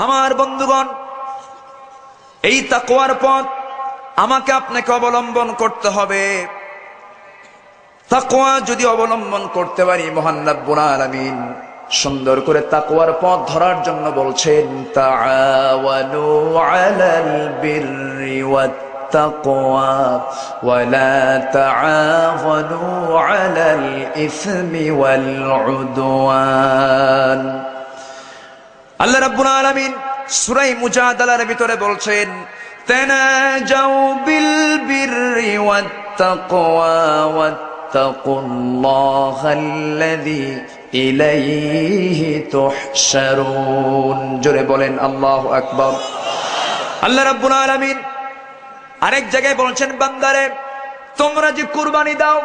আমার বন্ধুগণ, এই তাকওয়ার পথ আমাকে আপনাকে অবলম্বন করতে হবে। তাকওয়া যদি অবলম্বন করতে পারি, মহান রব্বুল আলামিন সুন্দর করে তাকওয়ার পথ ধরার জন্য বলছেন, তাআওয়ানু আলাল বিররি ওয়াত তাকওয়া ওয়া লা তাআওয়ানু আলাল ইসমি ওয়াল উদওয়ান। আল্লাহ রাব্বুল আলামিন সূরা মুজাদালার ভিতরে বলছেন, তানাজাউ বিল বিররি ওয়াত তাকওয়া ওয়াত্তাকুল্লাহাল্লাযী ইলাইহি তুহশারুন। জোরে বলেন আল্লাহু আকবার। আল্লাহ রাব্বুল আলামিন আরেক জায়গায় বলছেন, বান্দারে তোমরা যে কুরবানি দাও,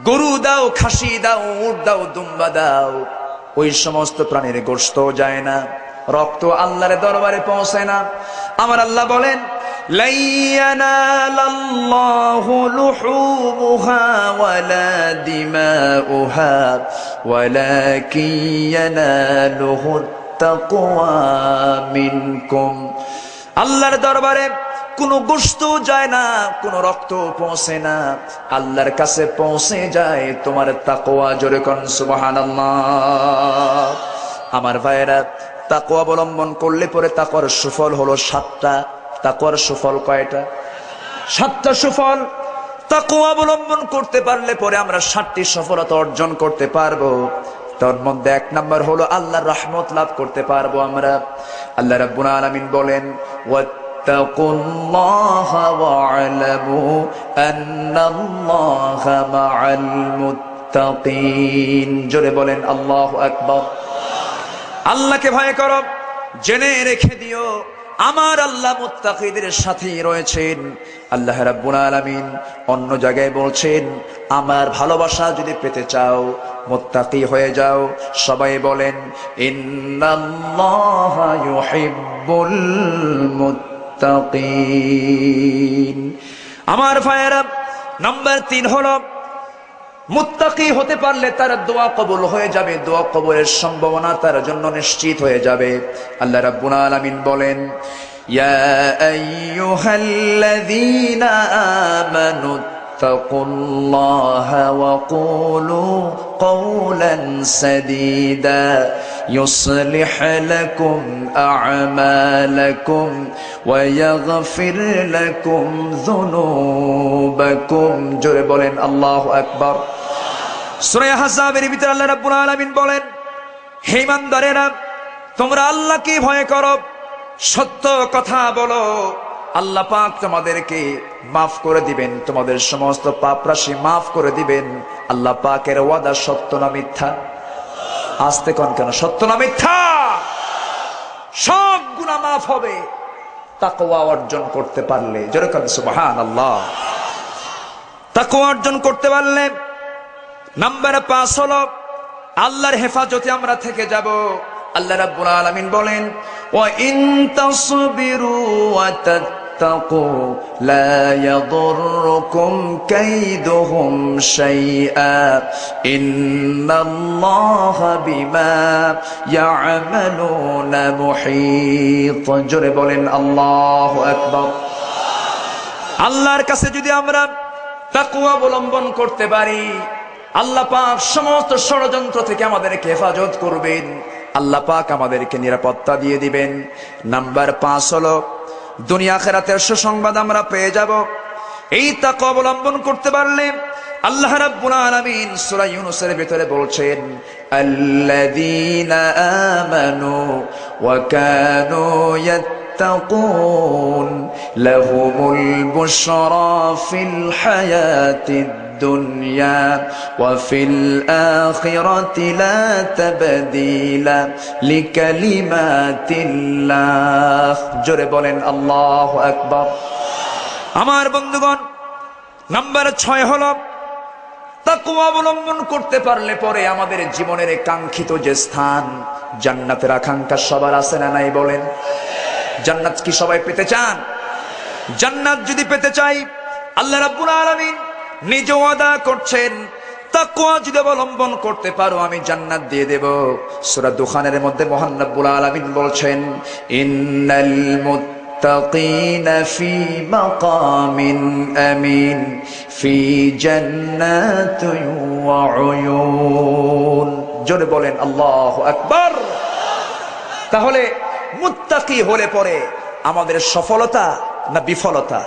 গরু দাও, খাসি দাও, উট দাও, দুম্বা দাও, ওই সমস্ত প্রাণীর গোশত যায় না, রক্ত আল্লাহর দরবারে পৌঁছায় না। আমার আল্লাহ বলেন, লা ইয়ানালাল্লাহু লুহুমুহা ওয়ালা দিমাউহা ওয়ালাকিন ইয়ানালুহুত তাকওয়া মিনকুম। আল্লাহর দরবারে কোনো গোশত যায় না, কোনো রক্ত পৌঁছে না, আল্লাহর কাছে পৌঁছে যায় তোমার তাকওয়া। জোরে কোন সুবহানাল্লাহ। আমার ভাইরা, তাকওয়া অবলম্বন করলে পরে তাকওয়ার সুফল হলো 7টা। তাকওয়ার সুফল কয়টা? 7টা সুফল। তাকওয়া অবলম্বন করতে পারলে পরে আমরা 7টি সফলতা অর্জন করতে পারবো। তার মধ্যে 1 নাম্বার হলো আল্লাহর রহমত লাভ করতে পারবো আমরা। আল্লাহ রাব্বুল আলামিন বলেন, ওয়াত্তাকুল্লাহা ওয়া'লামু আন্নাল্লাহা মা'আল মুত্তাকিন। জোরে বলেন আল্লাহু আকবার। আল্লাহকে ভয় করো, জেনে রেখে দিও আমার আল্লাহ মুত্তাকিদের সাথেই রয়েছেন। আল্লাহ রাব্বুল আলামিন অন্য জায়গায় বলছেন, আমার ভালোবাসা যদি পেতে চাও, মুত্তাকি হয়ে যাও। সবাই বলেন, ইন্নাল্লাহা ইউহিব্বুল মুত্তাকিন। আমার ভাইয়েরা, নাম্বার 3 হলো মুত্তাকি হতে পারলে তার দোয়া কবুল হয়ে যাবে, দোয়া কবুলের সম্ভাবনা তার জন্য নিশ্চিত হয়ে যাবে। আল্লাহ রাব্বুল আলামিন বলেন, ইয়া আইয়ুহাল্লাযীনা আমানু তাকুল্লাহা ওয়া কুলু কওলান সাদীদা يصلح لكم أعمالكم ويغفر لكم ذنوبكم। জোরে বলেন আল্লাহু আকবার। সূরা আহজাবের ভিতরে আল্লাহ রাব্বুল আলামিন বলেন, হে ইমানদারেরা, তোমরা আল্লাহকে ভয় করো, সত্য কথা বলো, আল্লাহ পাক তোমাদেরকে মাফ করে দিবেন, তোমাদের সমস্ত পাপ রাশি মাফ করে দিবেন। আল্লাহ পাকের ওয়াদা সত্য না মিথ্যা? আসতে কোন কেন? সত্য না মিথ্যা? সব গুনাহ মাফ হবে তাকওয়া অর্জন করতে পারলে। জোরে বলেন সুবহানাল্লাহ। তাকওয়া অর্জন করতে পারলে নাম্বার 5 হলো আল্লাহর হেফাজতে আমরা থেকে যাব। আল্লাহ রাব্বুল আলামিন বলেন, ওয়া ইন তাসবিরু ওয়া তাত্তাকু লা ইয়াদুররুকুম কাইদুহুম শাইআ ইন্নাল্লাহা বিমা ইয়ামালুনা মুহীত। জোরে বলেন আল্লাহু আকবার। আল্লাহর কাছে যদি আমরা তাকওয়া অবলম্বন করতে পারি, আল্লাহ পাক সমস্ত ষড়যন্ত্র থেকে আমাদেরকে হেফাজত করবেন, আল্লাহ পাক আমাদেরকে নিরাপত্তা দিয়ে দিবেন। নাম্বার 5 হলো দুনিয়া আখিরাতের সুসংবাদ আমরা পেয়ে যাব এই তাকওয়া অবলম্বন করতে পারলে। আল্লাহ রাব্বুল আলামিন সূরা ইউনূসের ভিতরে বলছেন, আল্লাযীনা আমানু ওয়া কানু ইয়াত্তাকুন লাহুমুল বুশরা ফিল হায়াতিদ দুনিয়া ওয়া ফিল আখিরাতি লা তাবদীলা লিকালিমাতিল্লাহ। জোরে বলেন আল্লাহু আকবার। আমার বন্ধুগণ, নাম্বার 6 হলো তাকওয়া অবলম্বন করতে পারলে পরে আমাদের জীবনের কাঙ্ক্ষিত যে স্থান, জান্নাতের আকাঙ্ক্ষা সবার আছে না নাই? বলেন, জান্নাত কি সবাই পেতে চান? জান্নাত যদি পেতে চাই, আল্লাহ রাব্বুল আলামিন নিজে ওয়াদা করছেন, তাকওয়া যদি অবলম্বন করতে পারো আমি জান্নাত দিয়ে দেব। সূরা দুখানের মধ্যে মহান রব্বুল আলামিন বলছেন, ইন্নাল মুত্তাকিনা ফি মাকামিন আমিন ফি জান্নাতিন ওয়া উয়ুন। জোরে বলেন আল্লাহু আকবার। তাহলে মুত্তাকি হলে পরে আমাদের সফলতা না বিফলতা?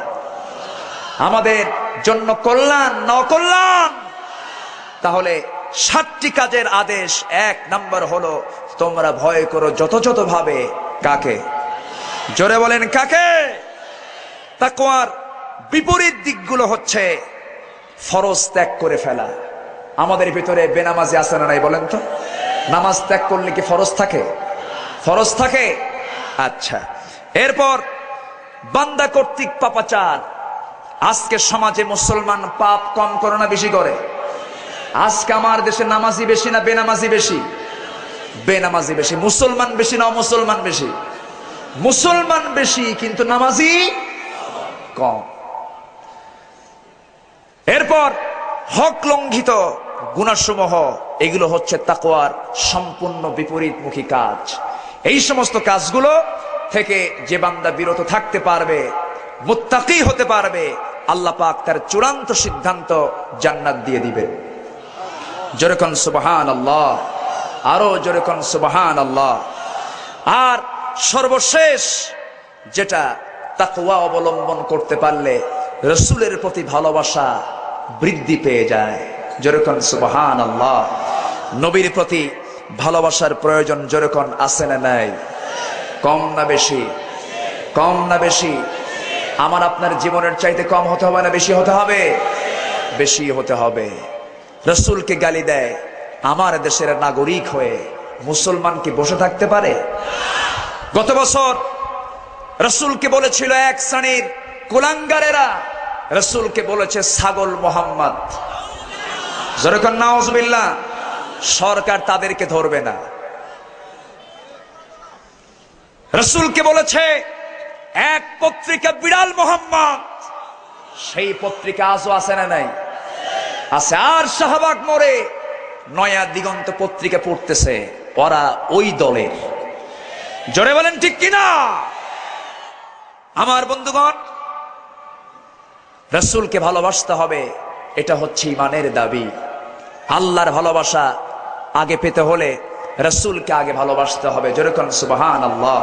আমাদের জন্য কল্যাণ না অকল্যাণ? তাহলে 7টি কাজের আদেশ। 1 নাম্বার হলো তোমরা ভয় করো যথাযথ ভাবে। কাকে? জোরে বলেন কাকে? তাকওয়ার বিপরীত দিকগুলো হচ্ছে ফরজ ত্যাগ করে ফেলা। আমাদের ভিতরে বেনামাজি আছে না নাই বলেন তো? নামাজ ত্যাগ করলে কি ফরজ থাকে? ফরজ থাকে। আচ্ছা, এরপর বান্দা কর্তৃক পাপাচার। আজকে সমাজে মুসলমান পাপ কম করে না বেশি করে? আজকে আমার দেশে নামাজি বেশি না বেনামাজি বেশি? বেনামাজি বেশি। মুসলমান বেশি না মুসলমান বেশি? মুসলমান বেশি, কিন্তু নামাজি কম। এরপর হক লঙ্ঘিত গুনাহসমূহ, এগুলো হচ্ছে তাকওয়ার সম্পূর্ণ বিপরীতমুখী কাজ। এই সমস্ত কাজগুলো থেকে যে বান্দা বিরত থাকতে পারবে, মুত্তাকি হতে পারবে, আল্লাহ পাক তার চূড়ান্ত সিদ্ধান্ত জান্নাত দিয়ে দিবেন। জোরে কোন সুবহানাল্লাহ। আরো জোরে কোন সুবহানাল্লাহ। আর সর্বশেষ যেটা, তাকওয়া অবলম্বন করতে পারলে রাসূলের প্রতি ভালোবাসা বৃদ্ধি পেয়ে যায়। জোরে কোন সুবহানাল্লাহ। নবীর প্রতি ভালোবাসার প্রয়োজন জোরে কোন আছে না নাই? কম না বেশি? কম না বেশি? আমার আপনার জীবনের চাইতে কম হতে হবে না বেশি হতে হবে? বেশি হতে হবে। রাসূলকে গালি দেয় আমার দেশের নাগরিক হয়ে, মুসলমান কি বসে থাকতে পারে? গত বছর রাসূলকে বলেছিল এক শ্রেণীর কুলাঙ্গারেরা, রাসূলকে বলেছে ছাগল মোহাম্মদ। জোরে কোন নাউজুবিল্লাহ। সরকার তাদেরকে ধরবে না। রাসূলকে বলেছে এক পত্রিকা বিড়াল মোহাম্মদ, সেই পত্রিকা আজও আছে না নাই? আছে। আর শাহবাগ মোড়ে নয়া দিগন্ত পত্রিকা পড়তেছে, ওরা ওই দলের। জোরে বলেন ঠিক কিনা? আমার বন্ধুগণ, রাসূলকে ভালোবাসতে হবে, এটা হচ্ছে ঈমানের দাবি। আল্লাহর ভালোবাসা আগে পেতে হলে রাসূলকে আগে ভালোবাসতে হবে। জোরে কোন সুবহানাল্লাহ।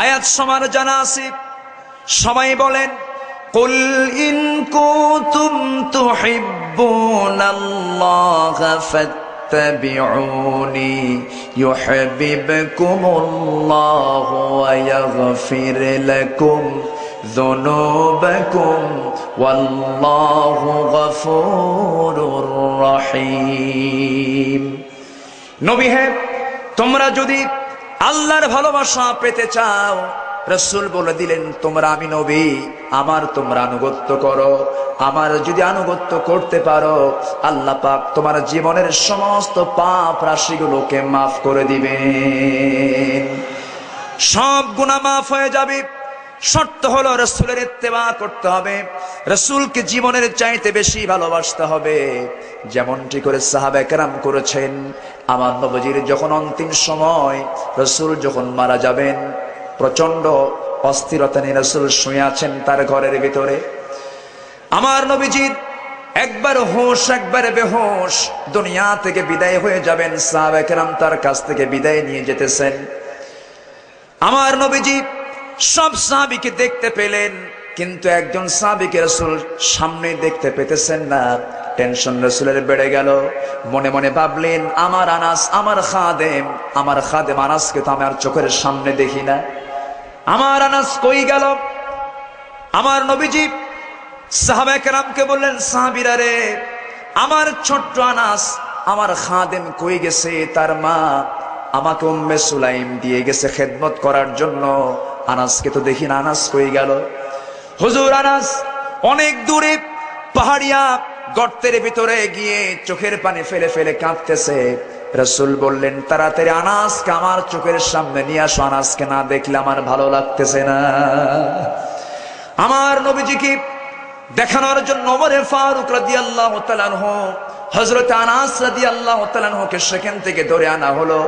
আয়াত সমান জানা আছে, সবাই বলেন কুল ইন কুনতুম তুহিব্বুনাল্লাহা ফাত্তাবিউনি ইউহিব্বুকুমুল্লাহু ওয়া ইয়াগফির লাকুম যুনুবাকুম ওয়াল্লাহু গফুরুর রহিম। নবী হে, তোমরা যদি আল্লাহর ভালোবাসা পেতে চাও, রাসূল বলে দিলেন তোমরা, আমি নবী, আমার তোমরা আনুগত্য করো। আমার যদি আনুগত্য করতে পারো, আল্লাহ পাক তোমার জীবনের সমস্ত পাপ রাশিগুলোকে মাফ করে দিবেন। সব গুনাহ মাফ হয়ে যাবে। শর্ত হলো রাসূলের ইত্তেবা করতে হবে, রাসূলকে জীবনের চাইতে বেশি ভালোবাসতে হবে, যেমনটি করে সাহাবায়ে কেরাম করেছেন। আমার নবীজির যখন অন্তিম সময়, রাসূল যখন মারা যাবেন, প্রচন্ড অস্থিরতা নিয়ে রাসূল শুয়ে আছেন তার ঘরের ভিতরে। আমার নবীজির একবার হুঁশ একবার বেহুশ, দুনিয়া থেকে বিদায় হয়ে যাবেন। সাহাবায়ে কেরাম তার কাছ থেকে বিদায় নিয়ে যেতেছেন। আমার নবীজি সব সাহাবীকে দেখতে পেলেন, কিন্তু একজন সাহাবীকে রাসূল সামনে দেখতে পেতেছেন না। টেনশন রাসূলের বেড়ে গেল। মনে মনে ভাবলেন, আমার আনাস, আমার খাদেম আনাসকে তো আমার চোখের সামনে দেখি না, আমার আনাস কই গেল? আমার নবীজি সাহাবায়ে কেরামকে বললেন, সাহাবীরা রে, আমার ছোট্ট আনাস, আমার খাদেম কই গেছে? তার মা আমাকে উম্মে সুলাইম দিয়ে গেছে খেদমত করার জন্য, আনাসকে তো দেখি না, আনাস কই গেল? হুজুর, আনাস অনেক দূরে পাহাড়িয়া গর্তের ভিতরে গিয়ে চোখের পানি ফেলে ফেলে কাঁদতেছে। রাসূল বললেন, তাড়াতাড়ি আনাসকে আমার চোখের সামনে নিয়ে আসো, আনাসকে না দেখলে আমার ভালো লাগতেছে না। আমার নবীজি কি দেখানোর জন্য ওমর ফারুক রাদিয়াল্লাহু তাআলা আনহু হযরত আনাস রাদিয়াল্লাহু তাআলা আনহুকে সেখান থেকে ধরে আনা হলো,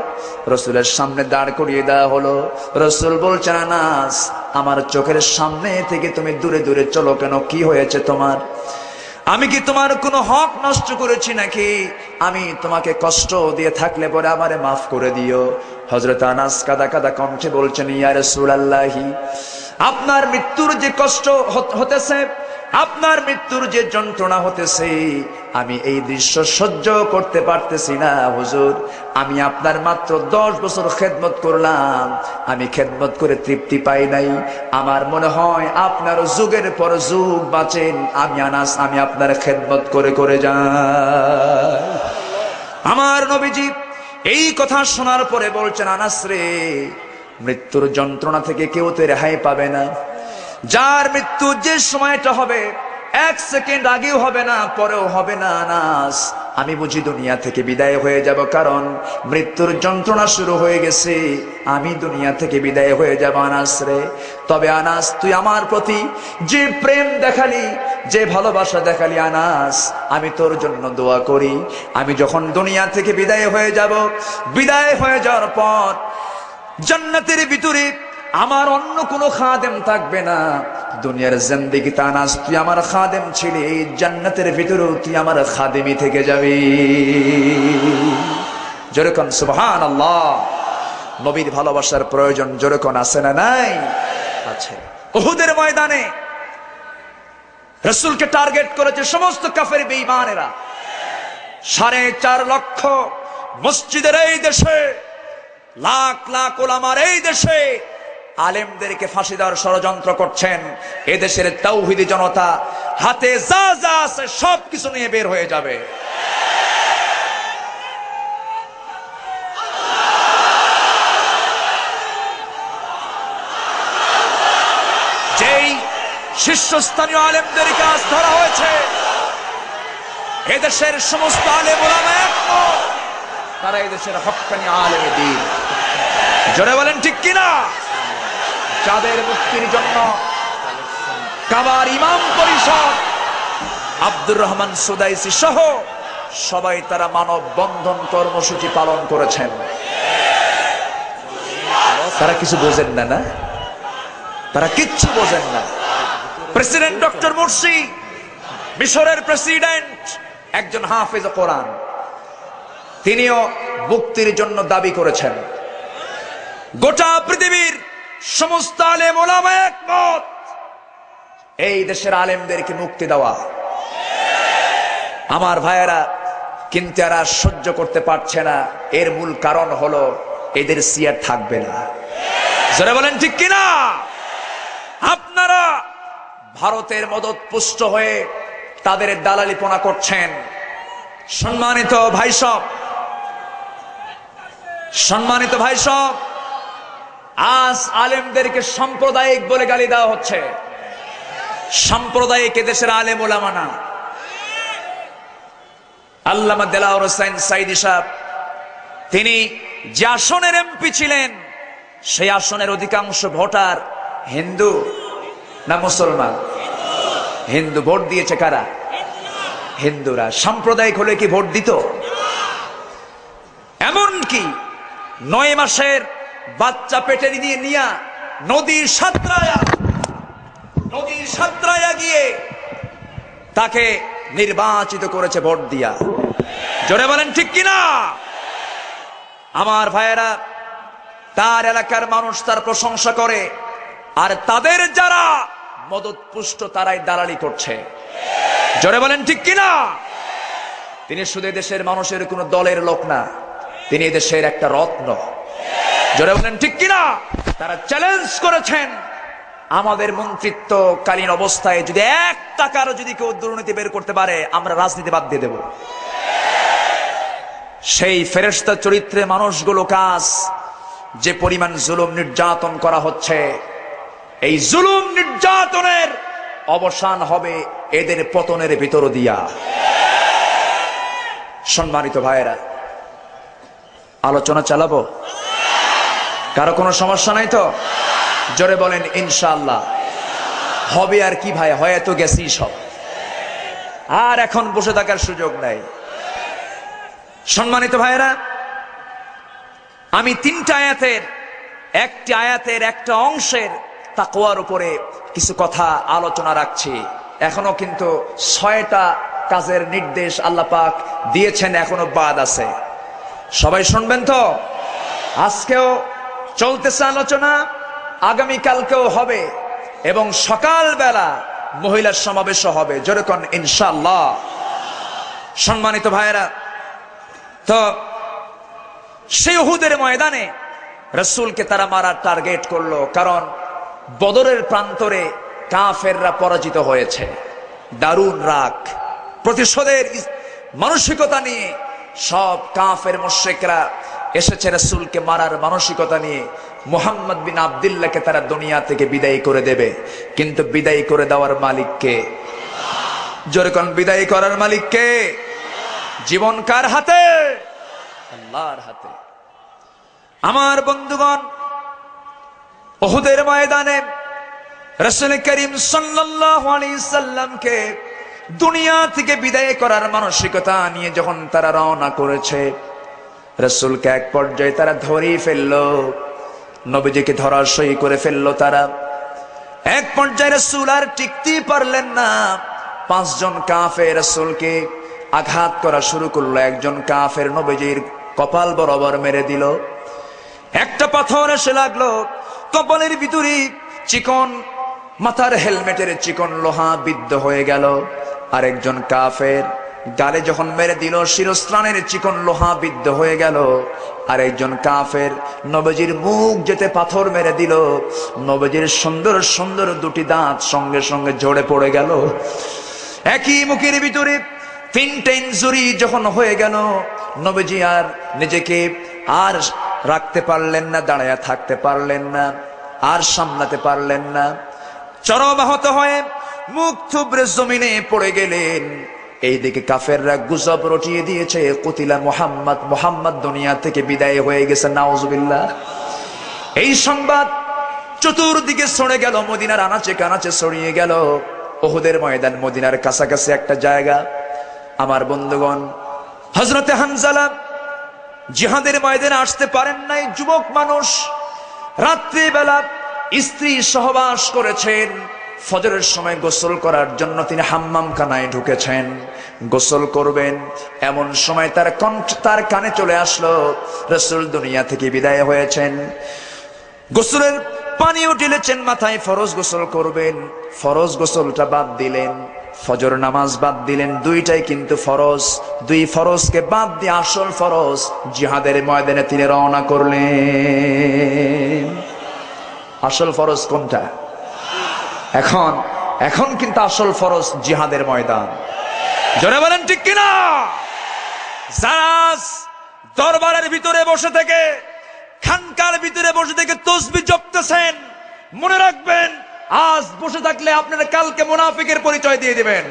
রাসূলের সামনে দাঁড় করিয়ে দেওয়া হলো। রাসূল বলছেন, আনাস, আমার চোখের সামনে থেকে তুমি দূরে দূরে চলো কেন? কি হয়েছে তোমার? আমি কি তোমার কোনো হক নষ্ট করেছি নাকি? আমি তোমাকে কষ্ট দিয়ে থাকলে পরে আমারে মাফ করে দিও। হযরত আনাস কাদা কাদা কণ্ঠে বলছেন, ইয়া রাসূলুল্লাহি, আপনার মৃত্যুর যে কষ্ট হতেছে, আপনার মৃত্যুর যে যন্ত্রণা হতেছে, আমি এই দৃশ্য সহ্য করতে পারতেছি না হুজুর। আমি আপনার মাত্র 10 বছর খেদমত করলাম, আমি খেদমত করে তৃপ্তি পাই নাই। আমার মনে হয় আপনার যুগের পর যুগ বাঁচেন, আমি আনাস, আমি আপনার খেদমত করে করে যাই। আমার নবীজি এই কথা শোনার পরে বলছেন, আনাস রে, মৃত্যুর যন্ত্রণা থেকে কেউ তো রেহাই পাবে না। যার মৃত্যু যে সময়টা হবে, 1 সেকেন্ড আগেও হবে না, পরেও হবে না। আনাস, আমি বুঝি দুনিয়া থেকে বিদায় হয়ে যাব, কারণ মৃত্যুর যন্ত্রণা শুরু হয়ে গেছে, আমি দুনিয়া থেকে বিদায় হয়ে যাব আনাস রে। তবে আনাস, তুই আমার প্রতি যে প্রেম দেখালি, যে ভালোবাসা দেখালি আনাস, আমি তোর জন্য দোয়া করি। আমি যখন দুনিয়া থেকে বিদায় হয়ে যাব, বিদায় হয়ে যাওয়ার পর জান্নাতের ভিতরে আমার অন্য কোনো খাদেম থাকবে না। দুনিয়ার জিন্দেগিতে আনাস তুই আমার খাদেম ছিলি, জান্নাতের ভিতরেও তুই আমার খাদেমই থেকে যাবি। যেরকম সুবহানাল্লাহ। নবীর ভালোবাসার প্রয়োজন যেরকম আছে না নাই? আছে। উহুদের ময়দানে রাসূলকে টার্গেট করেছে সমস্ত কাফের বেঈমানেরা। 4.5 লক্ষ মসজিদের এই দেশে, লাখ লাখ উলামার এই দেশে আলেমদেরকে ফাঁসি দেওয়ার ষড়যন্ত্র করছেন। এদেশের তাওহীদি জনতা হাতে যা যা আছে সবকিছু নিয়ে বের হয়ে যাবে। যেই শীর্ষস্থানীয় আলেমদেরকে আজ ধরা হয়েছে, এদেশের সমস্ত আলেম ওলামা একমত, তারা এদেশের হক্কানি আলেম দ্বীন। জোরে বলেন ঠিক কিনা? যাদের মুক্তির জন্য কাবার ইমাম পরিষদ, আব্দুর রহমান সুদাইসি সহ সবাই তারা মানব বন্ধন কর্মসূচি পালন করেছেন। তারা কিছু বোঝেন না, না, তারা কিচ্ছু বোঝেন না। প্রেসিডেন্ট ডক্টর মুরসি, মিশরের প্রেসিডেন্ট, একজন হাফেজ কোরআন, তিনিও মুক্তির জন্য দাবি করেছেন। গোটা পৃথিবীর সমস্ত আলেম ওলামা একমত, এই দেশের আলেমদেরকে মুক্তি দেওয়া। আমার ভাইয়েরা, কিন্তু এরা সহ্য করতে পারছে না। এর মূল কারণ হলো এদের সিয়ার থাকবে না। যারা বলেন ঠিক কিনা? আপনারা ভারতের মদত পুষ্ট হয়ে তাদের দালালিপনা করছেন। সম্মানিত ভাই সব, সম্মানিত ভাই সব, আজ আলেমদেরকে সাম্প্রদায়িক বলে গালি দেওয়া হচ্ছে। সাম্প্রদায়িক এদেশের আলেম ওলামা না। আল্লামা দেলাওয়ার হোসেন সাইদি সাহেব, তিনি যে আসনের এমপি ছিলেন, সেই আসনের অধিকাংশ ভোটার হিন্দু না মুসলমান? হিন্দু। ভোট দিয়েছে কারা? হিন্দুরা। সাম্প্রদায়িক হলে কি ভোট দিত? এমনকি 9 মাসের বাচ্চা পেটে দিয়ে নিয়ে নদীর সাতরায়া গিয়ে তাকে নির্বাচিত করেছে ভোট দিয়া। জোরে বলেন ঠিক কিনা? আমার ভাইয়েরা, তার এলাকার মানুষ তার প্রশংসা করে, আর তাদের যারা মদত পুষ্ট তারাই দালালি করছে। জোরে বলেন ঠিক কিনা? তিনি শুধু দেশের মানুষের কোন দলের লোক না, তিনি দেশের একটা রত্ন। জোরে বলেন ঠিক কিনা? তারা চ্যালেঞ্জ করেছেন, আমাদের মন্ত্রিত্বকালীন অবস্থায় যদি 1 টাকারও যদি কেউ দুর্নীতি বের করতে পারে, আমরা রাজনীতি বাদ দিয়ে দেব। সেই ফেরেশতা চরিত্রে মানুষগুলো কাজ, যে পরিমাণ জুলুম নির্যাতন করা হচ্ছে, এই জুলুম নির্যাতনের অবসান হবে এদের পতনের ভিতর দিয়া। সম্মানিত ভাইয়েরা, আলোচনা চালাবো? কারো কোনো সমস্যা নাই তো? জোরে বলেন ইনশাআল্লাহ। হবে আর কি ভাই, হয়ে তো গেছি সব। আর এখন বসে থাকার সুযোগ নাই। সম্মানিত ভাইরা, আমি তিনটা আয়াতের একটা অংশের তাকওয়ার উপরে কিছু কথা আলোচনা রাখছি। এখনো কিন্তু 6টা কাজের নির্দেশ আল্লাহ পাক দিয়েছেন, এখনো বাদ আছে। সবাই শুনবেন তো? আজকেও চলতেছে আলোচনা, আগামীকালকেও হবে, এবং সকালবেলা মহিলার সমাবেশও হবে, যেরকম ইনশাআল্লাহ। সম্মানিত ভাইয়েরা, তো সেই উহুদের ময়দানে রাসূলকে তারা মারার টার্গেট করলো, কারণ বদরের প্রান্তরে কাফেররা পরাজিত হয়েছে। দারুণ রাগ, প্রতিশোধের মানসিকতা নিয়ে সব কাফের মুশরিকরা এসেছে রাসূলকে মারার মানসিকতা নিয়ে। মুহাম্মদ বিন আব্দুল্লাহকে তারা দুনিয়া থেকে বিদায় করে দেবে, কিন্তু বিদায় করে দেওয়ার মালিককে? যেরকম বিদায় করার মালিককে? জীবন কার হাতে? আল্লাহর হাতে। আমার বন্ধুগণ, উহুদের ময়দানে রাসূল করিম সাল্লাল্লাহু আলাইহি সাল্লামকে দুনিয়া থেকে বিদায় করার মানসিকতা নিয়ে যখন তারা রওনা করেছে, রাসূলকে এক পর্যায়ে তারা ধরেই ফেললো, নবীজিকে ধরাশয়ী করে ফেললো তারা। এক পর্যায়ে রাসূল আর টিকতেই পারলেন না, 5 জন কাফের রাসূলকে আঘাত করা শুরু করলো। একজন কাফের নবীজির কপাল বরাবর মেরে দিল, একটা পাথর এসে লাগলো কপালের ভিতরে, চিকন মাথার হেলমেটের চিকন লোহা বিদ্ধ হয়ে গেল। আরেকজন কাফের গালে যখন মেরে দিল, শিরস্ত্রাণের চিকন লোহা বিদ্ধ হয়ে গেল। আরেকজন কাফের নবীজির মুখ যেতে পাথর মেরে দিল, নবীজির সুন্দর সুন্দর 2টি দাঁত সঙ্গে সঙ্গে ঝরে পড়ে গেল। একই মুখের ভিতরে 3টে ইনজুরি যখন হয়ে গেল, নবীজি আর নিজেকে আর রাখতে পারলেন না, দাঁড়ায়া থাকতে পারলেন না, আর সামলাতে পারলেন না। চরম আহত হয়ে মুখ থুবড়ে জমিনে পড়ে গেলেন। এইদিকে কাফেররা গুজব রটিয়ে দিয়েছে, কুতিলা মুহাম্মদ, মুহাম্মদ দুনিয়া থেকে বিদায় হয়ে গেছে, নাউজুবিল্লাহ। এই সংবাদ চতুর্দিকে ছড়ে গেল, মদিনার আনাচে কানাচে ছড়িয়ে গেল। উহুদের ময়দান মদিনার কাছাকাছি একটা জায়গা। আমার বন্ধুগণ, হযরতে হানজালা জিহাদের ময়দানে আসতে পারেন নাই। যুবক মানুষ, রাত্রিবেলা স্ত্রী সহবাস করেছেন। ফজরের সময় গোসল করার জন্য তিনি হাম্মামখানায় ঢুকেছেন, গোসল করবেন। এমন সময় তার কানে চলে আসলো রাসূল দুনিয়া থেকে বিদায় হয়েছেন। গোসলের পানিও ঢেলেছেন মাথায়, ফরজ গোসল করবেন, ফরজ গোসলটা বাদ দিলেন, ফজর নামাজ বাদ দিলেন। দুইটাই কিন্তু ফরজ। 2 ফরজকে বাদ দিয়ে আসল ফরজ জিহাদের ময়দানে তিনি রওনা করলেন। আসল ফরজ কোনটা? এখন কিন্তু আসল ফরজ জিহাদের ময়দান। জোরে বলেন ঠিক কিনা? যারা দরবারের ভিতরে বসে থেকে, খানকার ভিতরে বসে থেকে তাসবিহ জপতেছেন, মনে রাখবেন, আজ বসে থাকলে আপনারা কালকে মুনাফিকের পরিচয় দিয়ে দিবেন।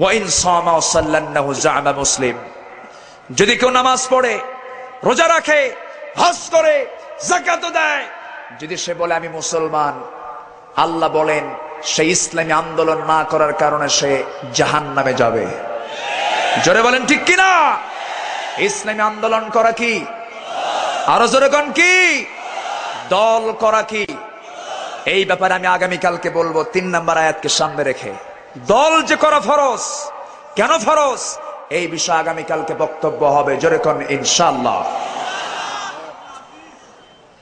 ওয়াইন সামা ওয়া সাল্লাল্লাহু জাআমা মুসলিম। যদি কেউ নামাজ পড়ে, রোজা রাখে, হজ করে, যাকাত দেয়, যদি সে বলে আমি মুসলমান, আল্লাহ বলেন সেই ইসলামী আন্দোলন না করার কারণে সে জাহান্নামে যাবে। জোরে বলেন ঠিক কিনা? ইসলামী আন্দোলন করা কি? আরো জোরে কোন কি? দল করা কি? এই ব্যাপারে আমি আগামীকালকে বলবো, 3 নম্বর আয়াতকে সামনে রেখে। দল যে করা ফরজ, কেন ফরজ, এই বিষয়ে আগামীকালকে বক্তব্য হবে, জোরে কোন ইনশাআল্লাহ।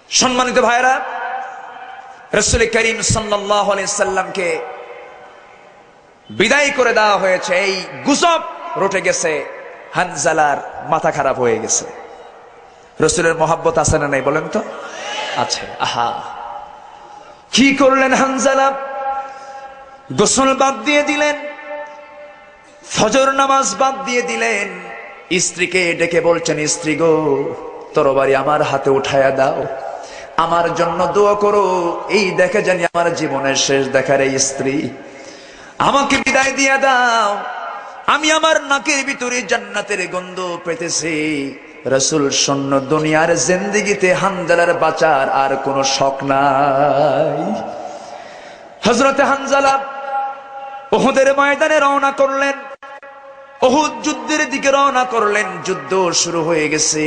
সম্মানিত ভাইরা, রাসূল করিম সাল্লাল্লাহু আলাইহি সাল্লামকে বিদায় করে দেওয়া হয়েছে, এই গুজব রটে গেছে, হানজালার মাথা খারাপ হয়ে গেছে। রাসূলের মহব্বত আছে না নাই বলেন তো? আছে। আহা, কি করলেন হানজালা? গোসল বাদ দিয়ে দিলেন, ফজর নামাজ বাদ দিয়ে দিলেন। স্ত্রীকে ডেকে বলছেন, স্ত্রী গো, তরবারি আমার হাতে উঠায়া দাও, আমার জন্য দোয়া করো, এই দেখে জানি আমার জীবনের শেষ দেখার এই স্ত্রী, আমাকে বিদায় দিয়ে দাও। আমি আমার নাকের ভিতরে জান্নাতের গন্ধ পেতেছি। রাসূল শূন্য দুনিয়ার জিন্দেগিতে হানজালার বাঁচার আর কোনো শখ নাই। হযরতে হানজালা উহুদের ময়দানে রওনা করলেন, উহুদ যুদ্ধের দিকে রওনা করলেন। যুদ্ধ শুরু হয়ে গেছে।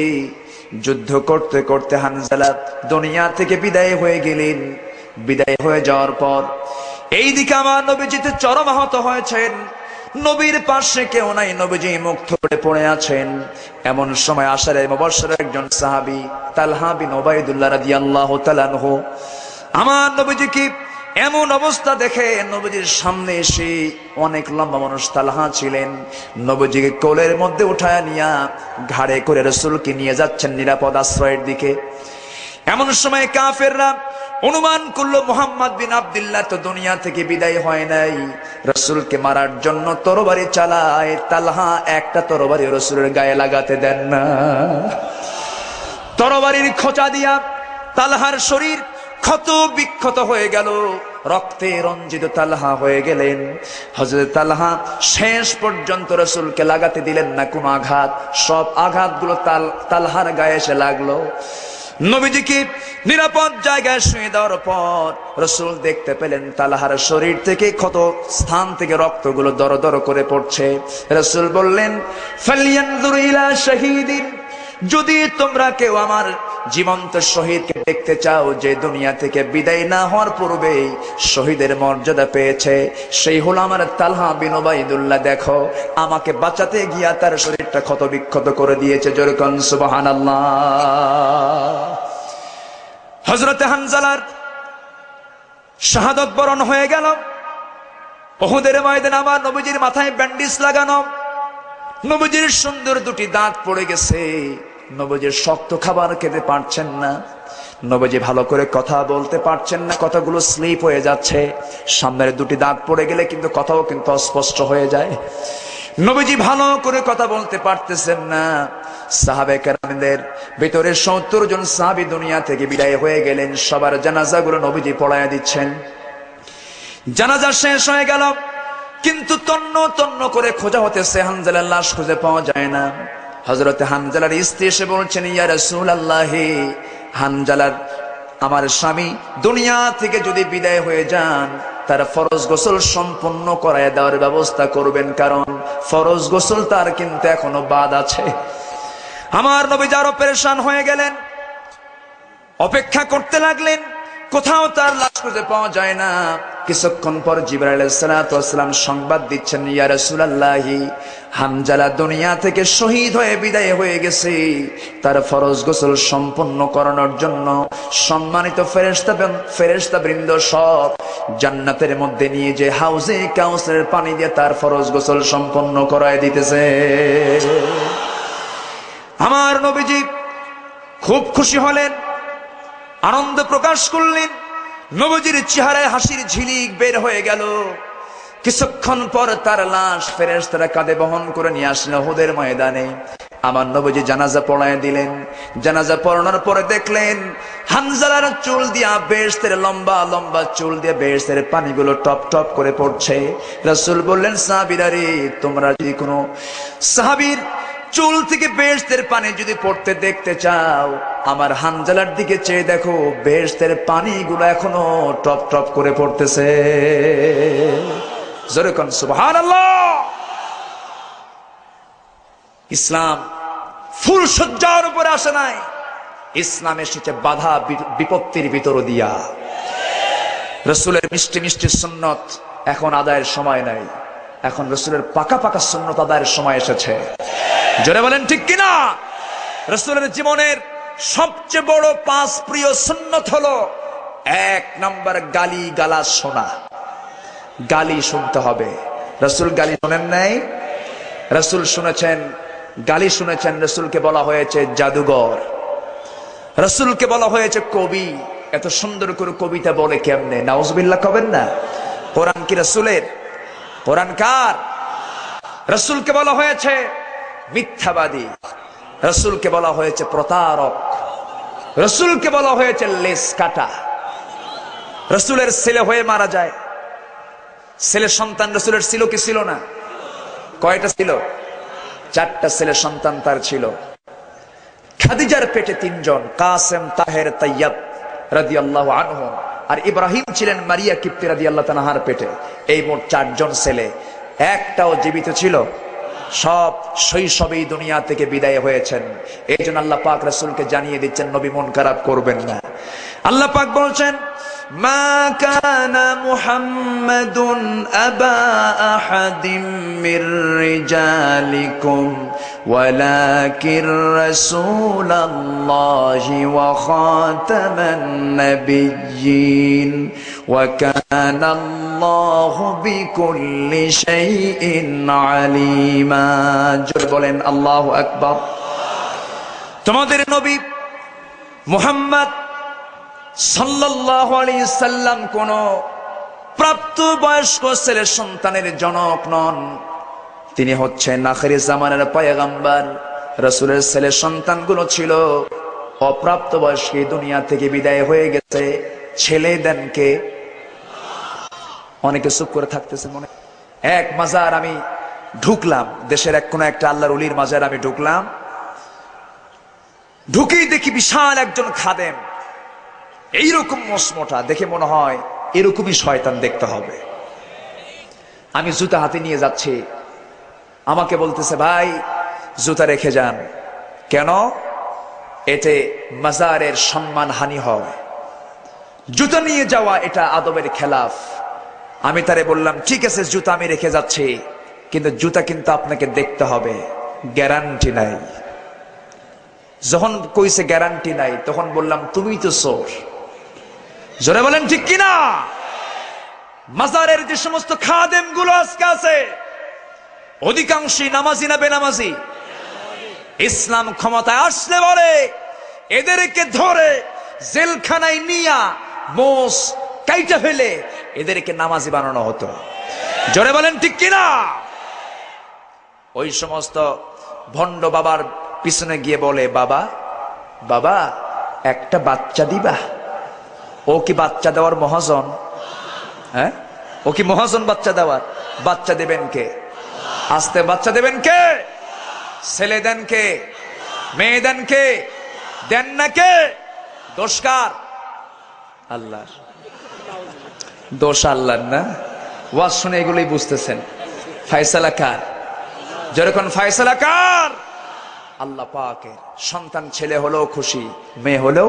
যুদ্ধ করতে করতে হানজালা দুনিয়া থেকে বিদায় হয়ে গেলেন। বিদায় হয়ে যাওয়ার পর এইদিকে আমার নবীজিতে চরম আহত হয়েছেন। নবীর পাশে কেউ নাই, নবীজি মুখ থুবড়ে পড়ে আছেন। এমন সময় আশারে মুবাশশিরের একজন সাহাবী তালহা বিন উবাইদুল্লাহ রাদিয়াল্লাহু তাআলা আনহু আমার নবীজিকে এমন অবস্থা দেখে নবীজির সামনে এসে, অনেক লম্বা মানুষ তালহা ছিলেন, নবীজিকে কোলের মধ্যে উঠায় নিয়ে ঘাড়ে করে রাসূলকে নিয়ে যাচ্ছেন নিরাপদ আশ্রয়ের দিকে। এমন সময় কাফেররা অনুমান করলো মুহাম্মদ বিন আব্দুল্লাহ তো দুনিয়া থেকে বিদায় হয় নাই, রাসূলকে মারার জন্য তরবারি চালায়। তালহা একটা তরবারি রাসূলের গায়ে লাগাতে দেন না। তরবারির খোঁচা দিয়া তালহার শরীর ক্ষত বিক্ষত হয়ে গেল, রক্তে রঞ্জিত তালহা হয়ে গেলেন। হযরত তালহা শেষ পর্যন্ত রাসূলকে লাগাতে দিলেন না কোনো আঘাত। সব আঘাতগুলো তালহার গায়ে এসে লাগলো। নবীজিকে নিরাপদ জায়গায় শুয়ে দেওয়ার পর রাসূল দেখতে পেলেন তালহার শরীর থেকে ক্ষত স্থান থেকে রক্তগুলো দর দর করে পড়ছে। রাসূল বললেন, ফালয়ানজুর ইলা শাহীদিন, যদি তোমরা কেউ আমার জীবন্ত শহীদকে দেখতে চাও, যে দুনিয়া থেকে বিদায় না হওয়ার পূর্বেই শহীদের মর্যাদা পেয়েছে, সেই হলো আমার তালহা বিন উবাইদুল্লাহ। দেখো, আমাকে বাঁচাতে গিয়া তার শরীরটা ক্ষত বিক্ষত করে দিয়েছে। জোরে কোন সুবহানাল্লাহ। হযরত হানজালার শাহাদাত বরণ হয়ে গেল। উহুদের ময়দানে আমার নবীজির মাথায় ব্যান্ডেজ লাগানো, নবীজির সুন্দর দুটি দাঁত পড়ে গেছে। নবীজি শক্ত খাবার খেতে পারছেন না, নবীজি ভালো করে কথা বলতে পারছেন না, কথাগুলো স্লিপ হয়ে যাচ্ছে। সামনের দুটি দাঁত পড়ে গেলে কিন্তু কথাও কিন্তু অস্পষ্ট হয়ে যায়। নবীজি ভালো করে কথা বলতে পারতেছেন না। সাহাবে কেরামদের ভিতরে ৭০ জন সাহাবী দুনিয়া থেকে বিদায় হয়ে গেলেন। সবার জানাজাগুলো নবীজি পড়ায়া দিচ্ছেন। জানাজা শেষ হয়ে গেল, কিন্তু তন্ন তন্ন করে খোঁজা হতেছে, হানজালার লাশ খুঁজে পাওয়া যায় না। হযরত হানজালার স্ত্রী এসে বলছেন, ইয়া রাসূলুল্লাহ, হানজালার আমার স্বামী দুনিয়া থেকে যদি বিদায় হয়ে যান, তার ফরজ গোসল সম্পূর্ণ করায় দেওয়ার ব্যবস্থা করবেন, কারণ ফরজ গোসল তার কিন্তু এখনো বাদ আছে। আমার নবী আরো পেরেশান হয়ে গেলেন, অপেক্ষা করতে লাগলেন, কোথাও তার লাশ খুঁজে পাওয়া যায় না। কিছুক্ষণ পর জিবরাইল আলাইহিস সালাতু ওয়াস সালাম সংবাদ দিচ্ছেন, ইয়া রাসূলুল্লাহ, হানজালা দুনিয়া থেকে শহীদ হয়ে বিদায় হয়ে গেছে। তার ফরজ গোসল সম্পন্ন করানোর জন্য সম্মানিত ফেরেশতা বৃন্দ সব জান্নাতের মধ্যে নিয়ে যে হাউজে কাউসারের পানি দিয়ে তার ফরজ গোসল সম্পন্ন করায় দিতেছে। আমার নবীজি খুব খুশি হলেন, আনন্দ প্রকাশ করলেন। নবীজির চেহারায় হাসির ঝিলিক বের হয়ে গেল। কিছুক্ষণ পর তার লাশ ফেরেশতারা কাঁধে বহন করে নিয়ে আসলেন উহুদের ময়দানে। আমার নবীজি জানাজা পড়ায় দিলেন। জানাজা পড়ানোর পরে দেখলেন হানজালার চুল দিয়া বেহেশতের লম্বা লম্বা চুল দিয়ে বেহেশতের পানিগুলো টপ টপ করে পড়ছে। রাসূল বললেন, সাহাবীরা রে, তোমরা যদি কোনো সাহাবীর চুল থেকে বেহেশতের পানি যদি পড়তে দেখতে চাও, আমার হানজালার দিকে চেয়ে দেখো, বেহেশতের পানিগুলো এখনো টপ টপ করে পড়তেছে। জোরে কোন সুবহানাল্লাহ। ইসলাম ফুল সজ্জার উপরে আসে নাই, ইসলাম এসেছে বাধা বিপত্তির ভিতর দিয়া। রাসূলের মিষ্টি মিষ্টি সুন্নত এখন আদায়ের সময় নাই, এখন রাসূলের পাকা পাকা সুন্নত আদায়ের সময় এসেছে। জোরে বলেন ঠিক কিনা? রাসূলের জীবনের সবচেয়ে বড় 5 প্রিয় সুন্নত হলো, 1 নম্বর গালি গালাজ শোনা। গালি শুনতে হবে। রাসূল গালি শোনেন নাই? রাসূল শুনেছেন, গালি শুনেছেন। রাসূলকে বলা হয়েছে জাদুঘর, রাসূলকে বলা হয়েছে কবি। এত সুন্দর করে কবিতা বলে কেমনে? নাউজুবিল্লাহ কবেন না? কোরআন কি রাসূলের? কোরআন কার? রাসূলকে বলা হয়েছে মিথ্যাবাদী, রাসূলকে বলা হয়েছে প্রতারক, রাসূলকে বলা হয়েছে লেস কাটা। রাসূলের ছেলে হয়ে মারা যায়, ছেলে সন্তান রাসূলের ছিল কি ছিল না? কয়টা ছিল? 4টা ছেলে সন্তান তার ছিল। খাদিজার পেটে 3 জন, কাসেম, তাহের, তাইয়াব রাদিয়াল্লাহু আনহুম। আর ইব্রাহিম ছিলেন মারিয়া কিপ্তি রাদিয়াল্লাহু তাআলা আনহার পেটে। এই মোট 4 জন ছেলে, একটাও জীবিত ছিল? সব শৈশবেই দুনিয়া থেকে বিদায় হয়েছেন। এই জন্য আল্লাহ পাক রাসূলকে জানিয়ে দিচ্ছেন নবী মন খারাপ করবেন না। আল্লাহ পাক বলছেন, মা কানা মুহাম্মাদুন আবা আহাদিম মির রিজালিকুম ওয়ালাকির রাসূলুল্লাহি ওয়া খাতামান নাবিয়্যিন ওয়া কানা আল্লাহু বিকুল্লি শাইইন আলিমা। জোরে বলেন আল্লাহু আকবার। তোমাদের নবী মুহাম্মদ সাল্লাল্লাহু আলাইহি সাল্লাম কোন প্রাপ্তবয়স্ক ছেলে সন্তানের জনক নন। তিনি হচ্ছেন আখিরি জামানের পয়গম্বর। রাসূলের ছেলে সন্তানগুলো ছিল অপ্রাপ্তবয়স্ক, দুনিয়া থেকে বিদায় হয়ে গেছে। ছেলে দেনকে অনেকে চুপ করে থাকতেছে। মনে এক মাজার আমি ঢুকলাম, দেশের এক কোন একটা আল্লাহর ওলির মাজার আমি ঢুকলাম, ঢুকেই দেখি বিশাল একজন খাদেম, এইরকম মসমোটা, দেখে মনে হয় এরকমই শয়তান দেখতে হবে। আমি জুতা হাতে নিয়ে যাচ্ছি, আমাকে বলতেছে ভাই জুতা রেখে যান। কেন? এতে মাজারের সম্মান হানি হয়, জুতা নিয়ে যাওয়া এটা আদবের খেলাফ। আমি তারে বললাম ঠিক আছে জুতা আমি রেখে যাচ্ছি, কিন্তু জুতা কিন্তু আপনাকে দেখতে হবে, গ্যারান্টি নাই। যখন কইছে গ্যারান্টি নাই তখন বললাম তুমি তো চোর। জোরে বলেন ঠিক কিনা? মাজারের যে সমস্ত খাদেম গুলো আজকে আছে অধিকাংশই নামাজি না বেনামাজি? ইসলাম ক্ষমতায় আসলে বলে এদেরকে ধরে জেলখানায় নিয়া মোষ কাইটা ফেলে এদেরকে নামাজি বানানো হতো। জোরে বলেন ঠিক কিনা? ওই সমস্ত ভণ্ড বাবার পিছনে গিয়ে বলে বাবা বাবা একটা বাচ্চা দিবা। ও কি বাচ্চা দেওয়ার মহাজন? হ্যাঁ, ও কি মহাজন বাচ্চা দেওয়ার? বাচ্চা দেবেন কে? আস্তে বাচ্চা দেবেন কে? ছেলে দেন কে? মেয়ে দেন কে? দেন না কে? দোষ কার? আল্লাহর। দোষ আল্লাহর না? ওয়াজ শুনে এগুলোই বুঝতেছেন। ফয়সালা কার? যেরকম ফয়সালা কার? আল্লাহ পাকের। সন্তান ছেলে হলেও খুশি, মেয়ে হলেও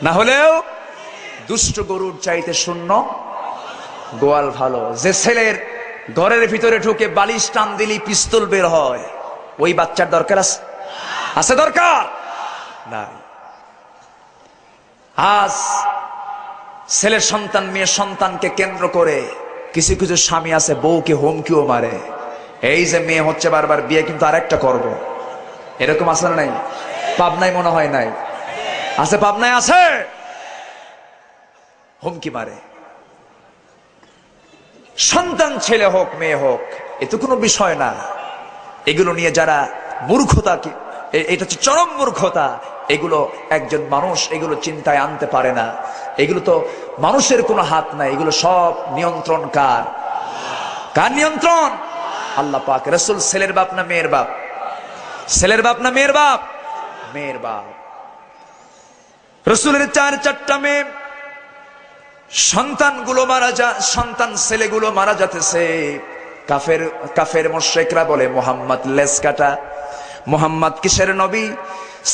না হলেও দুষ্ট গরুর চাইতে শূন্য গোয়াল ভালো। যে ছেলের ঘরের ভিতরে ঢুকে বালিশ টান দিলি পিস্তল বের হয়, ওই বাচ্চার দরকার আছে? দরকার নাই। আজ ছেলে সন্তান মেয়ে সন্তানকে কেন্দ্র করে কিছু কিছু স্বামী আছে বউকে হুমকিও মারে, এই যে মেয়ে হচ্ছে বারবার বিয়ে কিন্তু আরেকটা করব, এরকম আছে না নাই? পাবনায় মনে হয় নাই? আছে, পাবনায় আছে। হুমকি মারে। সন্তান ছেলে হোক মেয়ে হোক এ তো কোনো বিষয় না। এগুলো নিয়ে যারা মূর্খতা, এটা হচ্ছে চরম মূর্খতা। এগুলো একজন মানুষ এগুলো চিন্তায় আনতে পারে না। এগুলো তো মানুষের কোনো হাত নাই, এগুলো সব নিয়ন্ত্রণ কার? কার নিয়ন্ত্রণ? আল্লাহ পাক। রাসূল ছেলের বাপ না মেয়ের বাপ? ছেলের বাপ না মেয়ের বাপ? মেয়ের বাপ। রাসূলের 4টা মেয়ে সন্তানগুলো মারা সন্তান ছেলেগুলো মারা যাতেছে। কাফের মুশরিকরা বলে মুহাম্মদ লেজ কাটা, মুহাম্মদ কিসের নবী?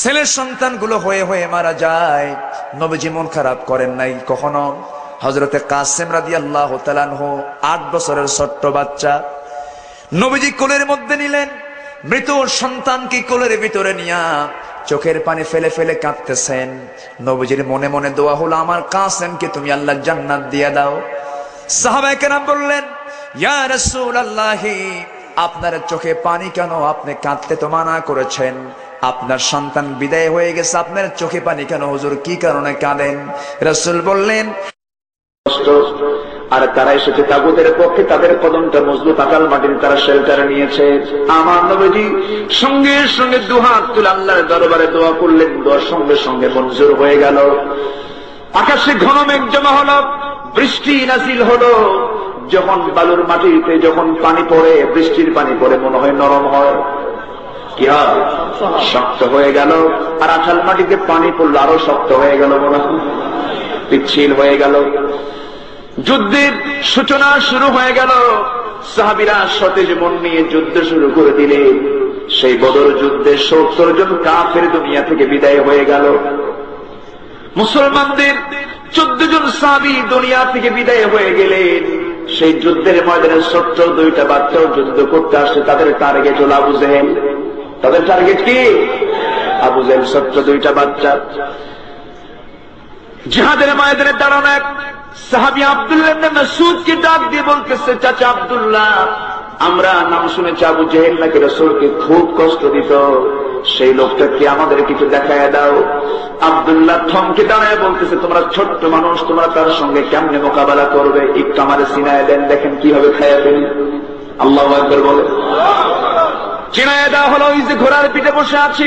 ছেলের সন্তানগুলো হয়ে হয়ে মারা যায়। নবীজি মন খারাপ করেন নাই কখনো। হযরতে কাসেম রাদিয়াল্লাহু তাআলা আনহু 8 বছরের ছোট্ট বাচ্চা নবীজি কোলের মধ্যে নিলেন। মৃত সন্তানকে কোলের ভিতরে নিয়া চোখের পানি ফেলে ফেলে কাঁদতেছেন। নবীজির মনে মনে দোয়া হলো আমার কাসেমকে তুমি আল্লাহ জান্নাত দিয়ে দাও। সাহাবায়ে কেরাম বললেন ইয়া রাসূলুল্লাহ, আপনার চোখে পানি কেন? আপনি কাঁদতে তো মানা করেছেন, আপনার সন্তান বিদায় হয়ে গেছে, আপনার চোখে পানি কেন হুজুর? কি কারণে কাঁদেন? রাসূল বললেন আর তারা এসেছে তাগুতের পক্ষে, তাদের কদমটা মজবুত, আকাল মাটির তারা শেল্টার নিয়েছে। আমার নবীজি সঙ্গে সঙ্গে দুহাত তুলে আল্লাহর দরবারে দোয়া করলেন। দোয়ার সঙ্গে সঙ্গে মঞ্জুর হয়ে গেল। আকাশে ঘন মেঘ জমা হলো, বৃষ্টি নাজিল হলো। যখন বালুর মাটিতে যখন পানি পড়ে, বৃষ্টির পানি পড়ে মনে হয় নরম হয়, কি হয়? শক্ত হয়ে গেল। আর আঠাল মাটিতে পানি পড়লো আরো শক্ত হয়ে গেল মনে হয়। পিচ্ছিল হয়ে গেল। যুদ্ধের সূচনা শুরু হয়ে গেল। সাহাবীরা সতেজ মন নিয়ে যুদ্ধ শুরু করে দিলেন। সেই বদর যুদ্ধে 70 জন কাফের দুনিয়া থেকে বিদায় হয়ে গেল। মুসলমানদের 14 জন সাহাবী দুনিয়া থেকে বিদায় হয়ে গেলেন। সেই যুদ্ধের ময়দানে ছোট্ট 2টা বাচ্চাও যুদ্ধ করতে আসে। তাদের টার্গেট হল আবু জেহেল। তাদের টার্গেট কি? আবু জেহেল। ছোট্ট 2টা বাচ্চা জিহাদের ময়দানে দাঁড়ানো এক সাহাবী আব্দুল্লাহ ইবনে মাসউদকে ডাক দিয়ে বলতেছে, চাচা আব্দুল্লাহ, আমরা নাম শুনেছি আবু জেহেল নাকি রাসূলকে খুব কষ্ট দিত, সেই লোকটা কি আমাদের কিছু দেখায় দাও। আব্দুল্লাহ থমকে দাঁড়ায় বলতেছে, তোমরা ছোট্ট মানুষ, তোমরা তার সঙ্গে কেমনে মোকাবেলা করবে, একটু আমাদের চিনায় দেন, দেখেন কিভাবে খাইয়া ফেলি। আল্লাহু আকবার বলে। চিনায় দেওয়া হলো। ওই যে ঘোড়ার পিঠে বসে আছি,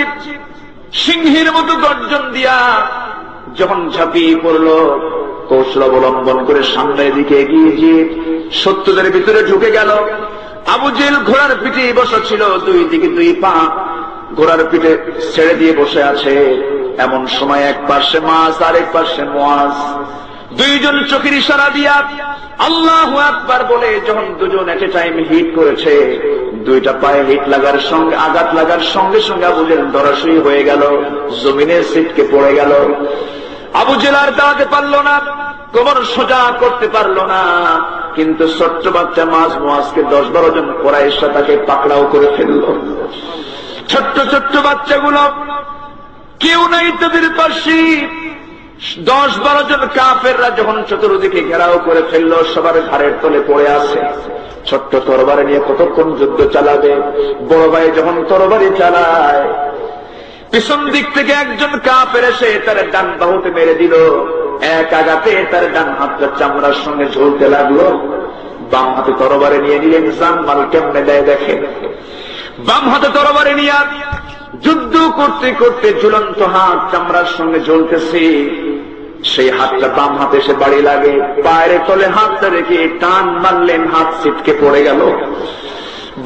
সিংহের মতো গর্জন দিয়া যখন ঝাঁপিয়ে পড়ল, কৌশল অবলম্বন করে সামনের দিকে এগিয়ে গিয়ে শত্রুদের ভিতরে ঢুকে গেল। আবু জেহেল ঘোড়ার পিঠে বসা ছিল, 2 দিকে 2 পা ঘোড়ার পিঠে ছেড়ে দিয়ে বসে আছে। এমন সময় এক পাশে মাস আর এক পাশে মুয়াজ, 2 জন চোখের ইশারা দিয়া আল্লাহু আকবার বলে যখন 2 জন এট এ টাইম হিট করেছে, 2টা পায়ে হিট লাগার সঙ্গে আঘাত লাগার সঙ্গে সঙ্গে আবু জেহেল ধরাশয়ী হয়ে গেল, জমিনে ছিটকে পড়ে গেল। আবু জেহেল আর দাঁড়াতে পারল না, কোমর সোজা করতে পারল না। কিন্তু ছোট্ট বাচ্চা মুয়াজকে 10-12 জন কুরাইশরা তাকে পাকড়াও করে ফেলল। ছোট্ট ছোট্ট বাচ্চাগুলো কেউ নাই তাদের পাশে। 10-12 জন কাফেররা যখন চতুর্দিকে ঘেরাও করে ফেলল, সবার ঘাড়ের তলে পড়ে আছে। ছোট্ট তরবারি নিয়ে কতক্ষণ যুদ্ধ চালাবে? বড় ভাই যখন তরবারি চালায়, পিছন দিক থেকে একজন কাফের এসে তার ডান বাহুতে মেরে দিল। এক আঘাতে তার ডান হাতটা চামড়ার সঙ্গে ঝুলতে লাগলো। বাম হাতে তরবারি নিয়ে নিলেন, জানমাল কেমনে দেয় দেখে। বাম হাতে তরবারি নিয়ে যুদ্ধ করতে করতে ঝুলন্ত হাত চামড়ার সঙ্গে ঝুলতেছে। সেই হাতটা বাম হাতে এসে বাড়ি লাগে, পায়ের তলে হাতটা রেখে টান মারলেন, হাত ছিটকে পড়ে গেল।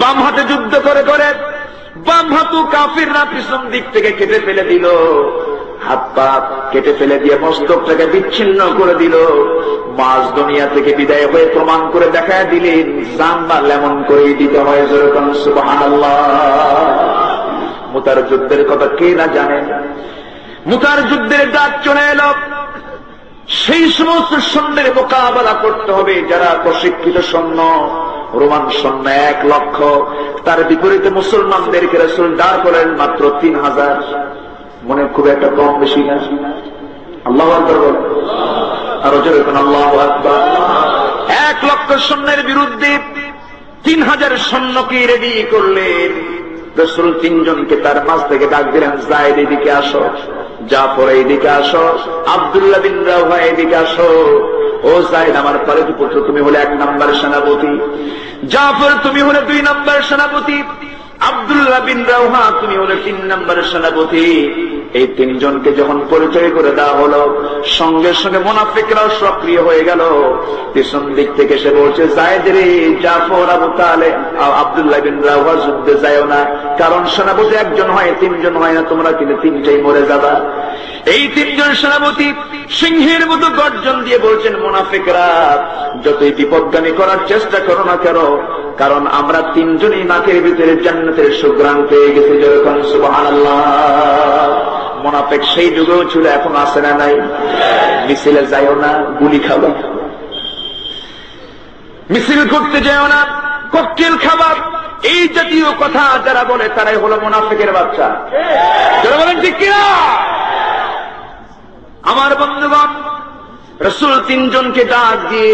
বাম হাতে যুদ্ধ করে করে বাম হাতও কাফিররা পিছন দিক থেকে কেটে ফেলে দিল। হাত পা কেটে ফেলে দিয়ে মস্তকটাকে বিচ্ছিন্ন করে দিল। মাস দুনিয়া থেকে বিদায় হয়ে প্রমাণ করে দেখায় দিলেন, জানমাল এমন করেই দিতে হয়। যেরকম সুবহানাল্লাহ। মুতার যুদ্ধের কথা কে না জানেন? মুতার যুদ্ধের ডাক চলে এলো। সেই সমস্ত সৈন্যের মোকাবেলা করতে হবে যারা প্রশিক্ষিত সৈন্য, রোমান সৈন্য 1 লক্ষ। তার বিপরীতে মুসলমানদেরকে রাসূল দাঁড় করেন মাত্র 3000। মনে খুব একটা কম বেশি না? আল্লাহু আকবার বলেন। আর যেরকম আল্লাহু আকবার। 1 লক্ষ সৈন্যের বিরুদ্ধে 3000 সৈন্যকে রেডি করলেন। রাসূল 3 জনকে তার মাঝ থেকে ডাক দিলেন, যায়েদ এদিকে আসো, জাফর এইদিকে আসো, আব্দুল্লাহ বিন রাওহা এদিকে আসো। ও যায়েদ, আমার পরে পুত্র, তুমি হলে 1 নম্বর সেনাপতি। জাফর, তুমি হলে 2 নম্বর সেনাপতি। আব্দুল্লাহ বিন রাওহা, তুমি হলে 3 নম্বর সেনাপতি। এই 3 জনকে যখন পরিচয় করে দেওয়া হলো, সঙ্গে সঙ্গে মুনাফিকরাও সক্রিয় হয়ে গেল। পিছন দিক থেকে সে বলছে, যায়েদ রে, জাফর, আবু তালেব, আব্দুল্লাহ বিন রাওহা যুদ্ধে যায়ও না, কারণ সেনাপতি 1 জন হয়, 3 জন হয় না, তোমরা কিন্তু 3টাই মরে যাবা। এই 3 জন সেনাপতি সিংহের মতো গর্জন দিয়ে বলছেন, মুনাফিকরা, যতই বিপদগামী করার চেষ্টা করো না কেন, কারণ আমরা 3 জনই নাকের ভিতরে জান্নাতের সুঘ্রাণ পেয়ে গেছি। যেরকম সুবহানাল্লাহ। মুনাফিক সেই যুগেও ছিল, এখন আছে না নাই? মিছিলে যাইও না, গুলি খাবা। মিছিল করতে যাও না, ককটেল খাবার, এই জাতীয় কথা যারা বলে তারাই হলো মুনাফিকের বাচ্চা। যারা বলেন ঠিক কিনা? আমার বন্ধুগণ, রাসূল 3 জনকে ডাক দিয়ে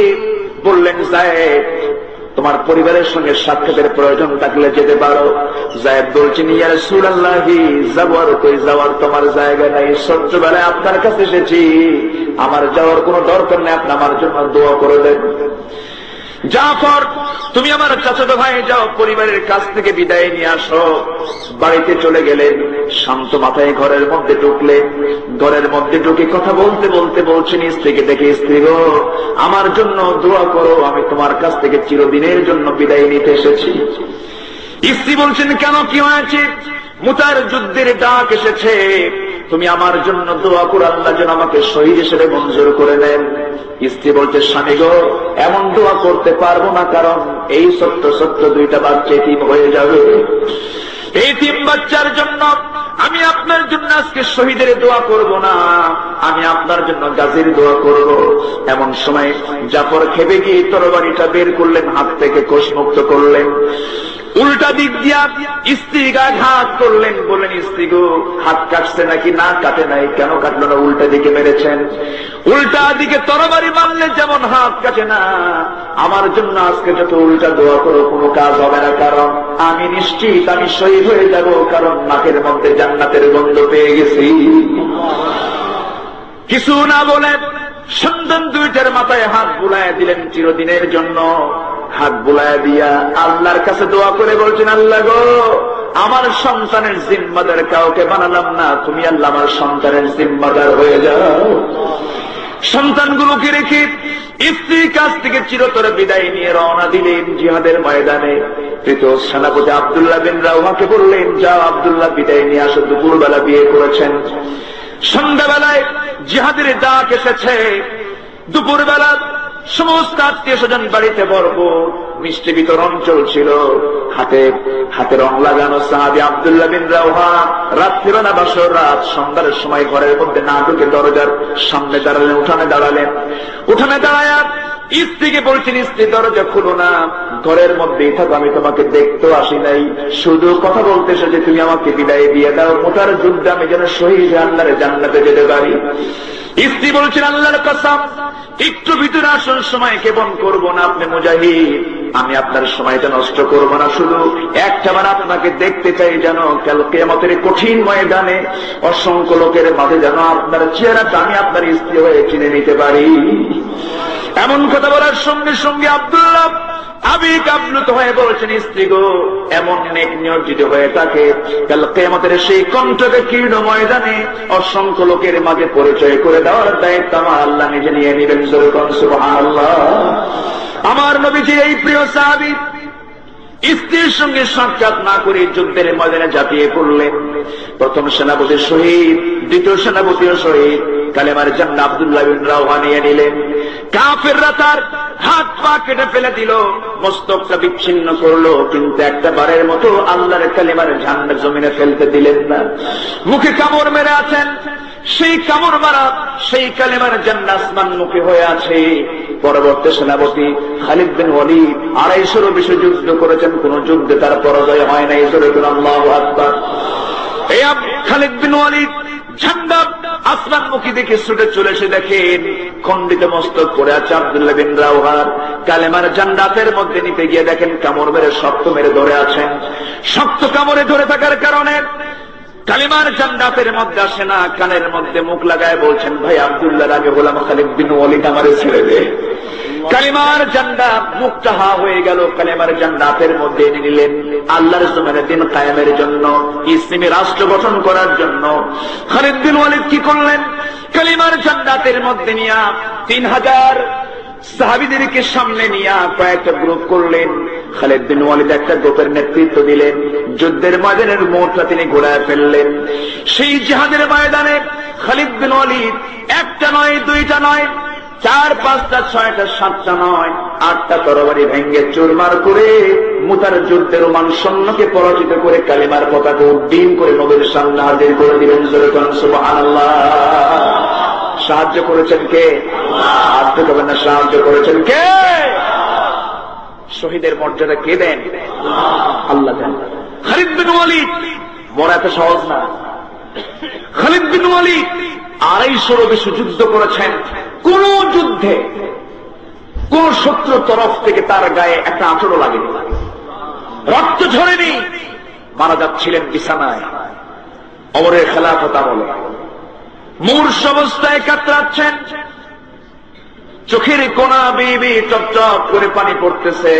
বললেন, যায়েদ, তোমার পরিবারের সঙ্গে সাক্ষাতের প্রয়োজন থাকলে যেতে পারো। যায়েদ বলছেন, ইয়া রাসূলুল্লাহ, যাওয়ার কই, যাওয়ার তোমার জায়গা নাই, ছোট্টবেলায় আপনার কাছে এসেছি, আমার যাওয়ার কোনো দরকার নেই, আপনি আমার জন্য দোয়া করে দেন। জাফর, তুমি আমার চাচাতো ভাই, যাও পরিবারের কাছ থেকে বিদায় নিয়ে আসো। বাড়িতে চলে গেলেন, শান্ত মাথায় ঘরের মধ্যে ঢুকলেন। ঘরের মধ্যে ঢুকে কথা বলতে বলতে বলছেন স্ত্রীকে ডেকে, স্ত্রী গো, আমার জন্য দোয়া করো, আমি তোমার কাছ থেকে চিরদিনের জন্য বিদায় নিতে এসেছি। স্ত্রী বলছেন, কেন, কি হয়েছে? মুতার যুদ্ধের ডাক এসেছে, তুমি আমার জন্য দোয়া করো, আল্লাহ যেন আমাকে শহীদ হিসেবে মঞ্জুর করে নেন। স্ত্রী বলছে, স্বামী গো, এমন দোয়া করতে পারবো না, কারণ এই সত্য সত্য দুইটা বাচ্চা এতিম হয়ে যাবে। এই 3 বাচ্চার জন্য আমি আপনার জন্য আজকে শহীদের দোয়া করব না, আমি আপনার জন্য গাজীর দোয়া করব। এমন সময় জাফর খেপে গিয়ে তরবারিটা বের করলেন, হাত থেকে কোষমুক্ত করলেন, উল্টা দিক দিয়া স্ত্রী গায়ে হাত করলেন, বললেন, স্ত্রী গো, হাত কাটছে নাকি? না, কাটে নাই। কেন কাটলো না? উল্টা দিকে মেরেছেন। উল্টা দিকে তরবারি মারলে যেমন হাত কাটে না, আমার জন্য আজকে যত উল্টা দোয়া করো কোনো কাজ হবে না, কারণ আমি নিশ্চিত আমি শহীদ হয়ে যাব, কারণ নাকের মধ্যে জান্নাতের গন্ধ পেয়ে গেছি। কিছু না বলে সন্তান দুইটার মাথায় হাত বুলায় দিলেন চিরদিনের জন্য। হাত বুলায় দিয়া আল্লাহর কাছে দোয়া করে বলছেন, আল্লাহ গো, আমার সন্তানের জিম্মাদার কাউকে বানালাম না, তুমি আল্লাহ আমার সন্তানের জিম্মাদার হয়ে যাও। সন্তানগুলোকে রেখে স্ত্রীর কাছ থেকে চিরতরে বিদায় নিয়ে রওনা দিলেন জিহাদের ময়দানে। তৃতীয় সেনাপতি আব্দুল্লাহ বিন রাওহাকে বললেন, যাও আব্দুল্লাহ, বিদায় নিয়ে আসো। দুপুরবেলা বিয়ে করেছেন, সন্ধ্যাবেলায় জিহাদের ডাক এসেছে। দুপুরবেলা সমস্ত আত্মীয় স্বজন বাড়িতে ভরপুর, মিষ্টি বিতরণ চলছিল। হাতে রং লাগানো সাহাবী আব্দুল্লাহ বিন রাওহা রাত্রিবেলা বাসর রাত, সন্ধ্যার সময় ঘরের মধ্যে না ঢুকে দরজার সামনে দাঁড়ালেন, উঠানে দাঁড়ায় স্ত্রীকে বলছেন, স্ত্রী দরজা খুলো না, ঘরের মধ্যেই থাকো, আমি তোমাকে দেখতেও আসি নাই, শুধু কথা বলতে এসেছে, তুমি আমাকে বিদায় দিয়ে দাও, মোটার যুদ্ধে আমি যেন শহীদ আল্লাহর জান্নাতে যেতে পারি। স্ত্রী বলছেন, আল্লাহর কসম, একটু ভিতরে আসুন, সময় কেমন করবো না, আপনি মুজাহিদ, আমি আপনার সময়টা নষ্ট করবো না, শুধু একটাবার আপনাকে দেখতে চাই, যেন কাল কিয়ামতের কঠিন ময়দানে অসংখ্য লোকের মাঝে যেন আপনার চেহারাটা আমি আপনার স্ত্রী হয়ে চিনে নিতে পারি। এমন কথা বলার সঙ্গে সঙ্গে আব্দুল্লাহ আবেগ আপ্লুত হয়ে বলছেন, স্ত্রী গো, এমন নেক নিয়োজিত হয়ে থাকে, কাল কিয়ামতের সেই কণ্ঠকে কীর্ণ ময়দানে অসংখ্য লোকের মাঝে পরিচয় করে দেওয়ার দায়িত্ব আমার আল্লাহ নিজে নিয়ে নেবেন। সুবহানাল্লাহ। আমার নবীজি এই প্রিয় সাহাবী স্ত্রীর সঙ্গে সাক্ষাৎ না করে যুদ্ধের ময়দানে ঝাঁপিয়ে পড়লেন। প্রথম সেনাপতি শহীদ, দ্বিতীয় সেনাপতিও শহীদ, কালেমার জান্নাত আব্দুল্লাহ বিন রাওহা নিয়ে নিলেন। কাফেররা তার হাত পা কেটে ফেলে দিল, মস্তকটা বিচ্ছিন্ন করলো, কিন্তু একটা বারের মতো আল্লাহর কালেমার ঝান্ডা জমিনে ফেলতে দিলেন না। মুখে কামড় মেরে আছেন, সেই কামড় মারা সেই কালেমার জান্নাত আসমান মুখে হয়ে আছে। পরবর্তী সেনাপতি খালিদ বিন ওয়ালিদ 250 বেশি যুদ্ধ করেছেন, কোন যুদ্ধে তার পরাজয় হয় নাই। আল্লাহু আকবার। এই খালিদ বিন ওয়ালিদ ঝান্ডা আসমানমুখী দেখে ছুটে চলে এসে দেখেন খণ্ডিত মস্তক পড়ে আছে আব্দুল্লাহ বিন রাওহা। কালেমার জান্নাতের মধ্যে নিতে গিয়ে দেখেন কামড় মেরে শক্ত মেরে ধরে আছেন। শক্ত কামড়ে ধরে থাকার কারণে কালিমার জান্নাতের মধ্যে আসে না। কানের মধ্যে মুখ লাগায় বলছেন, ভাই আব্দুল্লাহ, আগে গোলাম খালিদ বিন ওয়ালিদ আমারে ছেড়ে দে। কালিমার জান্নাত মুখটা হা হয়ে গেল, কালিমার জান্নাতের মধ্যে এনে নিলেন আল্লাহর জমিনে দিন কায়েমের জন্য, ইসলামী রাষ্ট্র গঠন করার জন্য। খালিদ বিন ওয়ালিদ কি করলেন? কালিমার জান্নাতের মধ্যে নিয়ে 3000 সাহাবীদেরকে সামনে নিয়ে কয়েকটা গ্রুপ করলেন। খালিদ বিন ওয়ালিদ একটা গ্রুপের নেতৃত্ব দিলেন। যুদ্ধের ময়দানের মোড়টা তিনি ঘোরায় ফেললেন। সেই জিহাদের ময়দানে খালিদ বিন ওয়ালিদ একটা নয়, দুইটা নয়, 4, 5টা, 6টা, 7টা নয়, 8টা তরবারি ভেঙ্গে চুরমার করে মুতার যুদ্ধের রোমান সৈন্যকে পরাজিত করে কালিমার পতাকা উড্ডীন করে নবীর সামনে হাজির করে দিলেন। সুবহানাল্লাহ। সাহায্য করেছেন কে? হাত দেবেন না, সাহায্য করেছেন কে? শহীদের মর্যাদা কে দেন? আল্লাহ দেন। খালিদ বিন ওয়ালিদ মরা এত সহজ না। খালিদ বিন ওয়ালিদ 250 বেশি যুদ্ধ করেছেন। কোন যুদ্ধে কোন শত্রুর তরফ থেকে তার গায়ে একটা আঁচড়ও লাগেনি, রক্ত ঝরেনি। মারা যাচ্ছিলেন বিছানায়, ওমরের খেলাফত আমলে মূর্ছ অবস্থায় কাতরাচ্ছেন, চোখের কোনা বেয়ে টপটপ করে পানি পড়তেছে।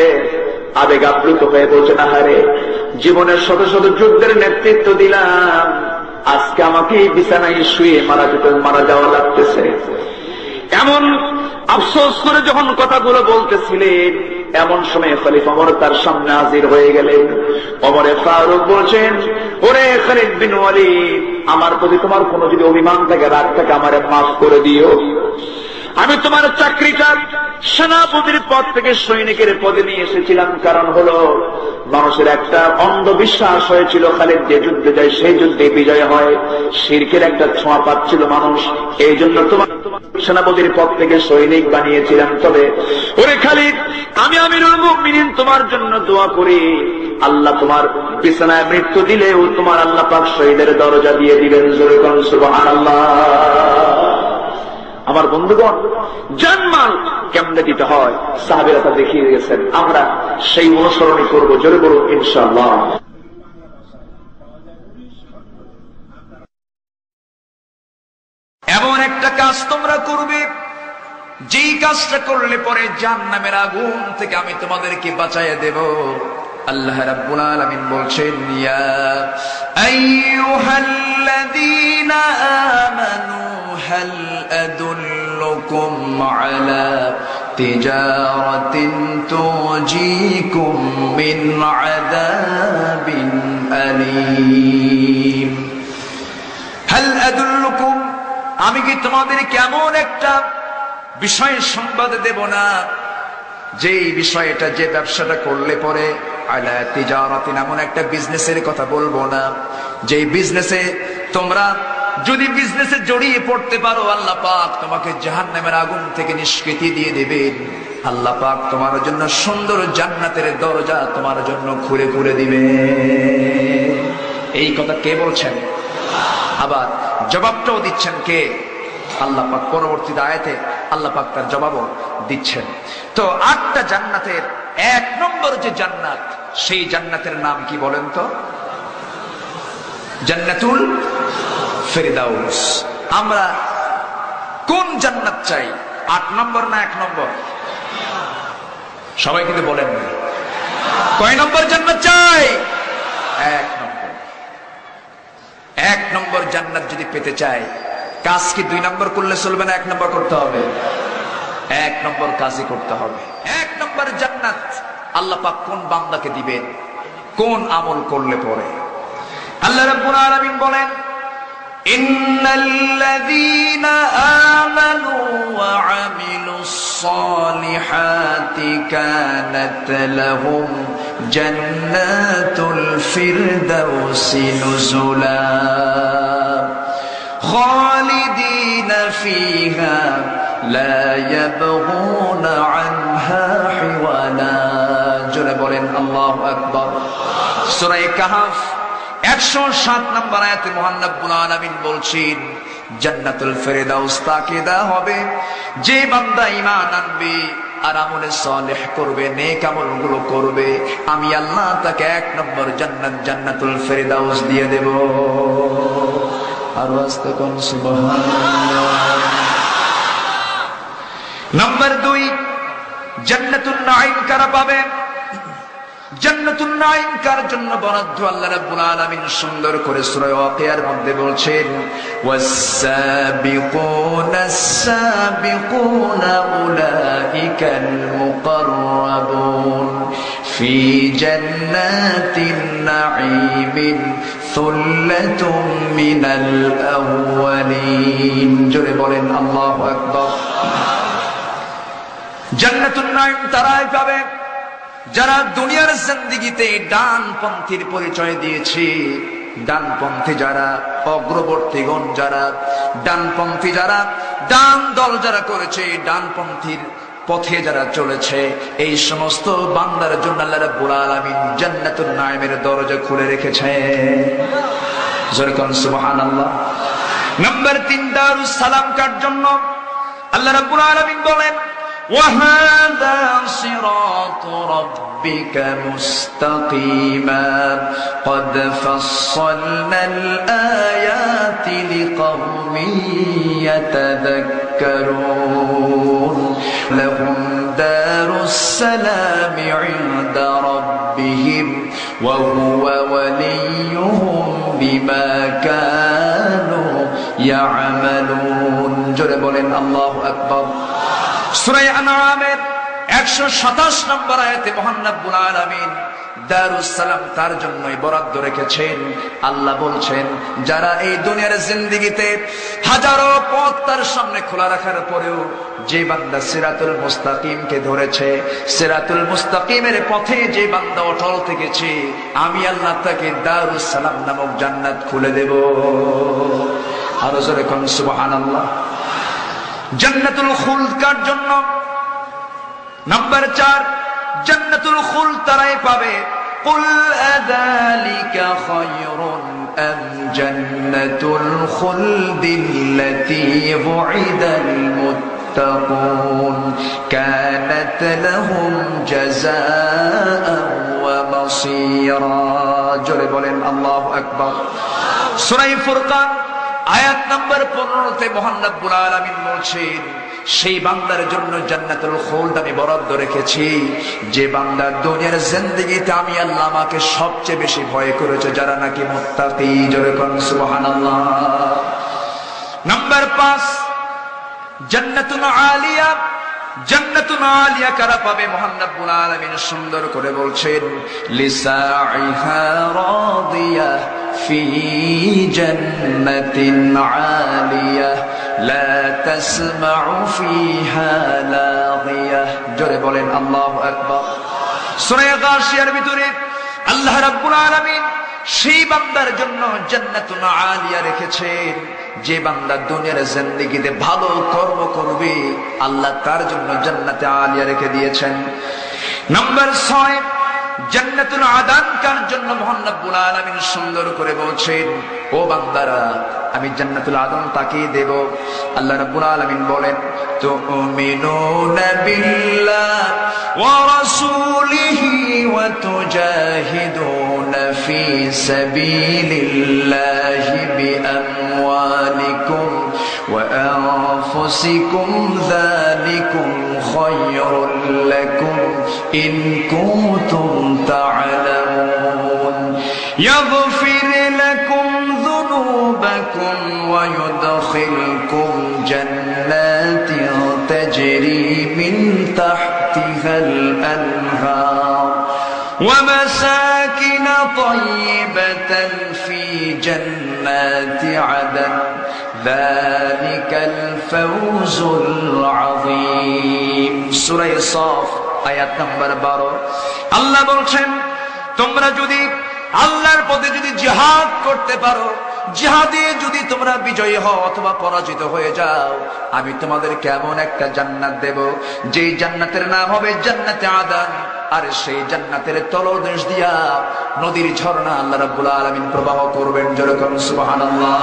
আবেগ আপ্লুত হয়ে বলছেন, আহারে, জীবনের শত শত যুদ্ধের নেতৃত্ব দিলাম, আজকে আমাকে বিছানায় শুয়ে মারা যাওয়া লাগতেছে। এমন আফসোস করে যখন কথাগুলো বলতেছিলেন, এমন সময় খলিফা ওমর তার সামনে হাজির হয়ে গেলেন। ওমরে ফারুক বলছেন, ওরে খালিদ বিন ওয়ালিদ, আমার প্রতি তোমার কোনো যদি অভিমান থাকে, রাগ থাকে, আমারে মাফ করে দিও। আমি তোমার চাকরিটা সেনাপতির পদ থেকে সৈনিকের পদে নিয়ে এসেছিলাম, কারণ হলো মানুষের একটা অন্ধবিশ্বাস হয়েছিল খালিদ যে যুদ্ধে যায় সেই যুদ্ধে বিজয় হয়, শিরকের একটা ছোঁয়া পাচ্ছিল মানুষ, এই জন্য তোমার সেনাপতির পদ থেকে সৈনিক বানিয়েছিলাম। তবে ওরে খালিদ, আমি আমিরুল মুমিনিন তোমার জন্য দোয়া করি, আল্লাহ তোমার বিছানায় মৃত্যু দিলেও তোমার আল্লাহ পাক শহীদের দরজা দিয়ে দিবেন। জোরে বলুন সুবহানাল্লাহ। আমার বন্ধুগণ, জানমাল কেমনে দিতে হয় সাহাবীরা তা দেখিয়ে গেছেন, আমরা সেই অনুসরণই করব। জোরে বলুন ইনশাআল্লাহ। এমন একটা কাজ তোমরা করবে, যেই কাজটা করলে পরে জাহান্নামের আগুন থেকে আমি তোমাদেরকে বাঁচাইয়া দেব। আল্লাহ রাব্বুল আলামিন বলছেন, ইয়া আইয়ুহাল্লাযীনা আমানু হাল আদুল্লুকুম আলা তিজারাতিন তুজিকুম মিন আযাবিন আলীম। হাল আদুল্লুকুম, আমি কি তোমাদের কেমন একটা বিষয়ের সংবাদ দেব না, যেই বিষয়টা, যে ব্যবসাটা করলে পরে আলা তিজারাতিন, এমন একটা বিজনেসের কথা বলবো না, যেই বিজনেসে তোমরা যদি বিজনেসে জড়িয়ে পড়তে পারো, আল্লাহ পাক তোমাকে জাহান্নামের আগুন থেকে নিষ্কৃতি দিয়ে দেবেন। আল্লাহ পাক তোমার জন্য সুন্দর জান্নাতের দরজা তোমার জন্য খুলে খুলে দিবে। এই কথা কে বলছেন? আবার জবাবটাও দিচ্ছেন কে? আল্লাহ পাক পরবর্তীতে আয়াতে আল্লাহ পাক তার জবাবও দিচ্ছেন। তো 8টা জান্নাতের 1 নম্বর যে জান্নাত, সেই জান্নাতের নাম কি বলেন তো? জান্নাতুল ফেরদাউস। আমরা কোন জান্নাত চাই, 8 নম্বর না 1 নম্বর? সবাই কিন্তু বলেন না। কয় নম্বর জান্নাত চাই? 1 নম্বর। 1 নম্বর জান্নাত যদি পেতে চাই, কাজ কি 2 নম্বর করলে চলবে না, 1 নম্বর করতে হবে? 1 নম্বর কাজই করতে হবে। 1 নম্বর জান্নাত আল্লাহ পাক কোন বান্দাকে দিবেন, কোন আমল করলে পরে? আল্লাহ রাব্বুল আলামিন বলেন, ইন্নাল্লাযীনা আমানু ওয়া আমিলুস সালিহাতি কানাত লাহুম জান্নাতুল ফিরদাউসি নুজুলা খালিদিনা ফিহা লা ইয়াবগুনা আনহা হিওয়ালা। জোরে বলেন আল্লাহু আকবার। সূরা কাহফ 107 নম্বর আয়াতে মহান রব্বুল আলামিন বলছেন, জান্নাতুল ফেরদাউস তাকে দেয়া হবে যে বান্দা ঈমান আনবে আর আমলে সালেহ করবে, নেক আমলগুলো করবে, আমি আল্লাহ তাকে 1 নম্বর জান্নাত, জান্নাতুল ফেরদাউস দিয়ে দেব। আর আস্তে কোন সুবহানাল্লাহ। নাম্বার 2, জান্নাতুন নাঈম কারা পাবে? জান্নাতুন নাঈম কার জন্য বরাদ্দ আল্লাহ রাব্বুল আলামিন সুন্দর করে সূরা ওয়াকিয়ার মধ্যে বলছেন, ওয়াস-সাবিকুনাস সাবিকুনা উলাইকাল মুকাররাবুন ফি জান্নাতিন নাঈমিন সুল্লাতুম মিনাল আউয়ালিন। জোরে বলেন আল্লাহু আকবার। জান্নাতুন নাঈম তারাই পাবে যারা দুনিয়ার জিন্দেগিতে ডানপন্থীর পরিচয় দিয়েছে, ডানপন্থী যারা, অগ্রবর্তীগণ যারা, ডানপন্থী যারা, ডান দল যারা করেছে, ডানপন্থীর পথে যারা চলেছে, এই সমস্ত বান্দার জন্য আল্লাহ রাব্বুল আলামিন জান্নাতুন নাঈমের দরজা খুলে রেখেছে। জোরে কোন সুবহানাল্লাহ। নাম্বার 3, দারুস সালাম কার জন্য? আল্লাহ রাব্বুল আলামিন বলেন, وَهَذَا صِرَاطُ رَبِّكَ مُسْتَقِيمًا قَدْ فَصَّلْنَا الْآيَاتِ لِقَوْمٍ يَتَذَكَّرُونَ لَهُمْ دَارُ السَّلَامِ عِندَ رَبِّهِمْ وَهُوَ وَلِيُّهُمْ بِمَا كَانُوا يَعْمَلُونَ। জোরে বলেন আল্লাহু আকবার। সূরা আনআমের 127 নম্বর আয়াতে মহান রব্বুল আলামিন দারুস সালাম তার জন্যই বরাদ্দ রেখেছেন। আল্লাহ বলছেন, যারা এই দুনিয়ার জিন্দেগিতে হাজারো পথ তার সামনে খোলা রাখার পরেও যে বান্দা সিরাতুল মুস্তাকিমকে ধরেছে, সিরাতুল মুস্তাকিমের পথে যে বান্দা অটল থেকেছে, আমি আল্লাহ তাকে দারুস সালাম নামক জান্নাত খুলে দেব। আরো জোরে কোন সুবহানাল্লাহ। জান্নাতুল খুলদ কার জন্য? নাম্বার 4, জান্নাতুল খুলদ তারাই পাবে। কুল আযালিকা খায়রুন আম জান্নাতুল খুলদিল্লাতী বুইদাল মুত্তাকুন কানাত লাহুম জাযাআন ওয়া মাসীরা। জোরে বলেন আল্লাহু আকবার। সূরা ফুরকান আয়াত নাম্বার 15-তে মহান রব্বুল আলামিন বলছেন, সেই বান্দার জন্য জান্নাতুল খুলদ আমি বরাদ্দ রেখেছি যে বান্দা দুনিয়ার জিন্দেগিতে আমি আল্লাহ আমাকে সবচেয়ে বেশি ভয় করেছে, যারা নাকি মুত্তাকি। জোরে কোন সুবহানাল্লাহ। নাম্বার 5, জান্নাতুল আলিয়া। জান্নাতুল আলিয়া কারা পাবে? মহান রব্বুল আলামিন সুন্দর করে বলছেন, লিসাইহা রাদিয়া ফি জান্নাতিন আলিয়া লা তাসমাউ ফিহা লাগিয়া। জোরে বলেন আল্লাহু আকবার। সূরা গাশিয়ার ভিতরে আল্লাহ রাব্বুল আলামিন সেই বান্দার জন্য জান্নাতুল আলিয়া রেখেছেন যে বান্দা দুনিয়ার জিন্দেগিতে ভালো কর্ম করবে, আল্লাহ তার জন্য জান্নাতে আলিয়া রেখে দিয়েছেন। নাম্বার 6, জান্নাতুল আদান কার জন্য? মহান রব্বুল আলামিন সুন্দর করে বলছেন, ও বান্দারা আমি জান্নাতুল আদান তাকে দেব। আল্লাহ রাব্বুল আলামিন বলেন, তুমিনুনা বিল্লাহি ওয়া রাসূলিহি ওয়া তুজাহিদুনা ফি সাবিলিল্লাহি বিআমওয়ালিকুম ওয়া আনফুসিকুম যালিকুম খায়রুল লাকুম ইন কুনতুম তা'লামুন ইয়াগফির লাকুম যুনুবাকুম ওয়া ইউদখিলকুম জান্নাতিন তাজরি মিন তাহতিহাল আনহার ওয়া মাসাকিন তাইয়্যিবাতান ফি জান্নাতি আদন যালিকাল ফাওজুল আযীম। সূরা সাফ আয়াত নাম্বার 12। আল্লাহ বলছেন, তোমরা যদি আল্লাহর পথে যদি জিহাদ করতে পারো, জিহাদে যদি তোমরা বিজয়ী হও অথবা পরাজিত হয়ে যাও, আমি তোমাদের কেমন একটা জান্নাত দেব, যেই জান্নাতের নাম হবে জান্নাতে আদান। আর সেই জান্নাতের তলদেশ দিয়া নদীর ঝর্ণা আল্লাহ রাব্বুল আলামিন প্রবাহ করবেন। যেরকম সুবহানাল্লাহ।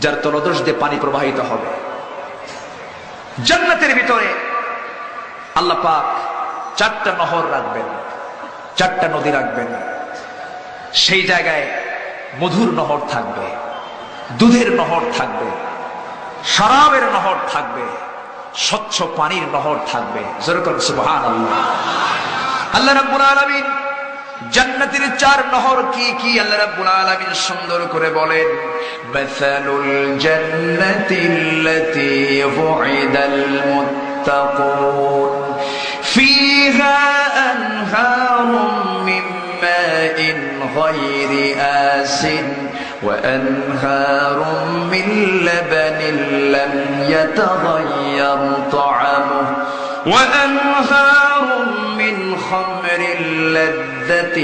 যার তলদেশ দিয়ে পানি প্রবাহিত হবে। জান্নাতের ভিতরে আল্লাহ পাক 4টা নহর রাখবেন, 4টা নদী রাখবেন। সেই জায়গায় মধুর নহর থাকবে, দুধের নহর থাকবে, শরাবের নহর থাকবে, স্বচ্ছ পানির নহর থাকবে। যেরকম সুবহানাল্লাহ। আল্লাহ রাব্বুল আলামিন জান্নাতের 4 নহর কি কি আল্লাহ রাব্বুল আলামিন সুন্দর করে বলেন, মাসালুল জান্নাতিল্লাতী বুইদাল মুত্তাকুন ফিহা আনহারুম মিন মাইন গায়রি আসিন وأنهار من لبن لم يتغير طعمه وأنهار من خمر لذة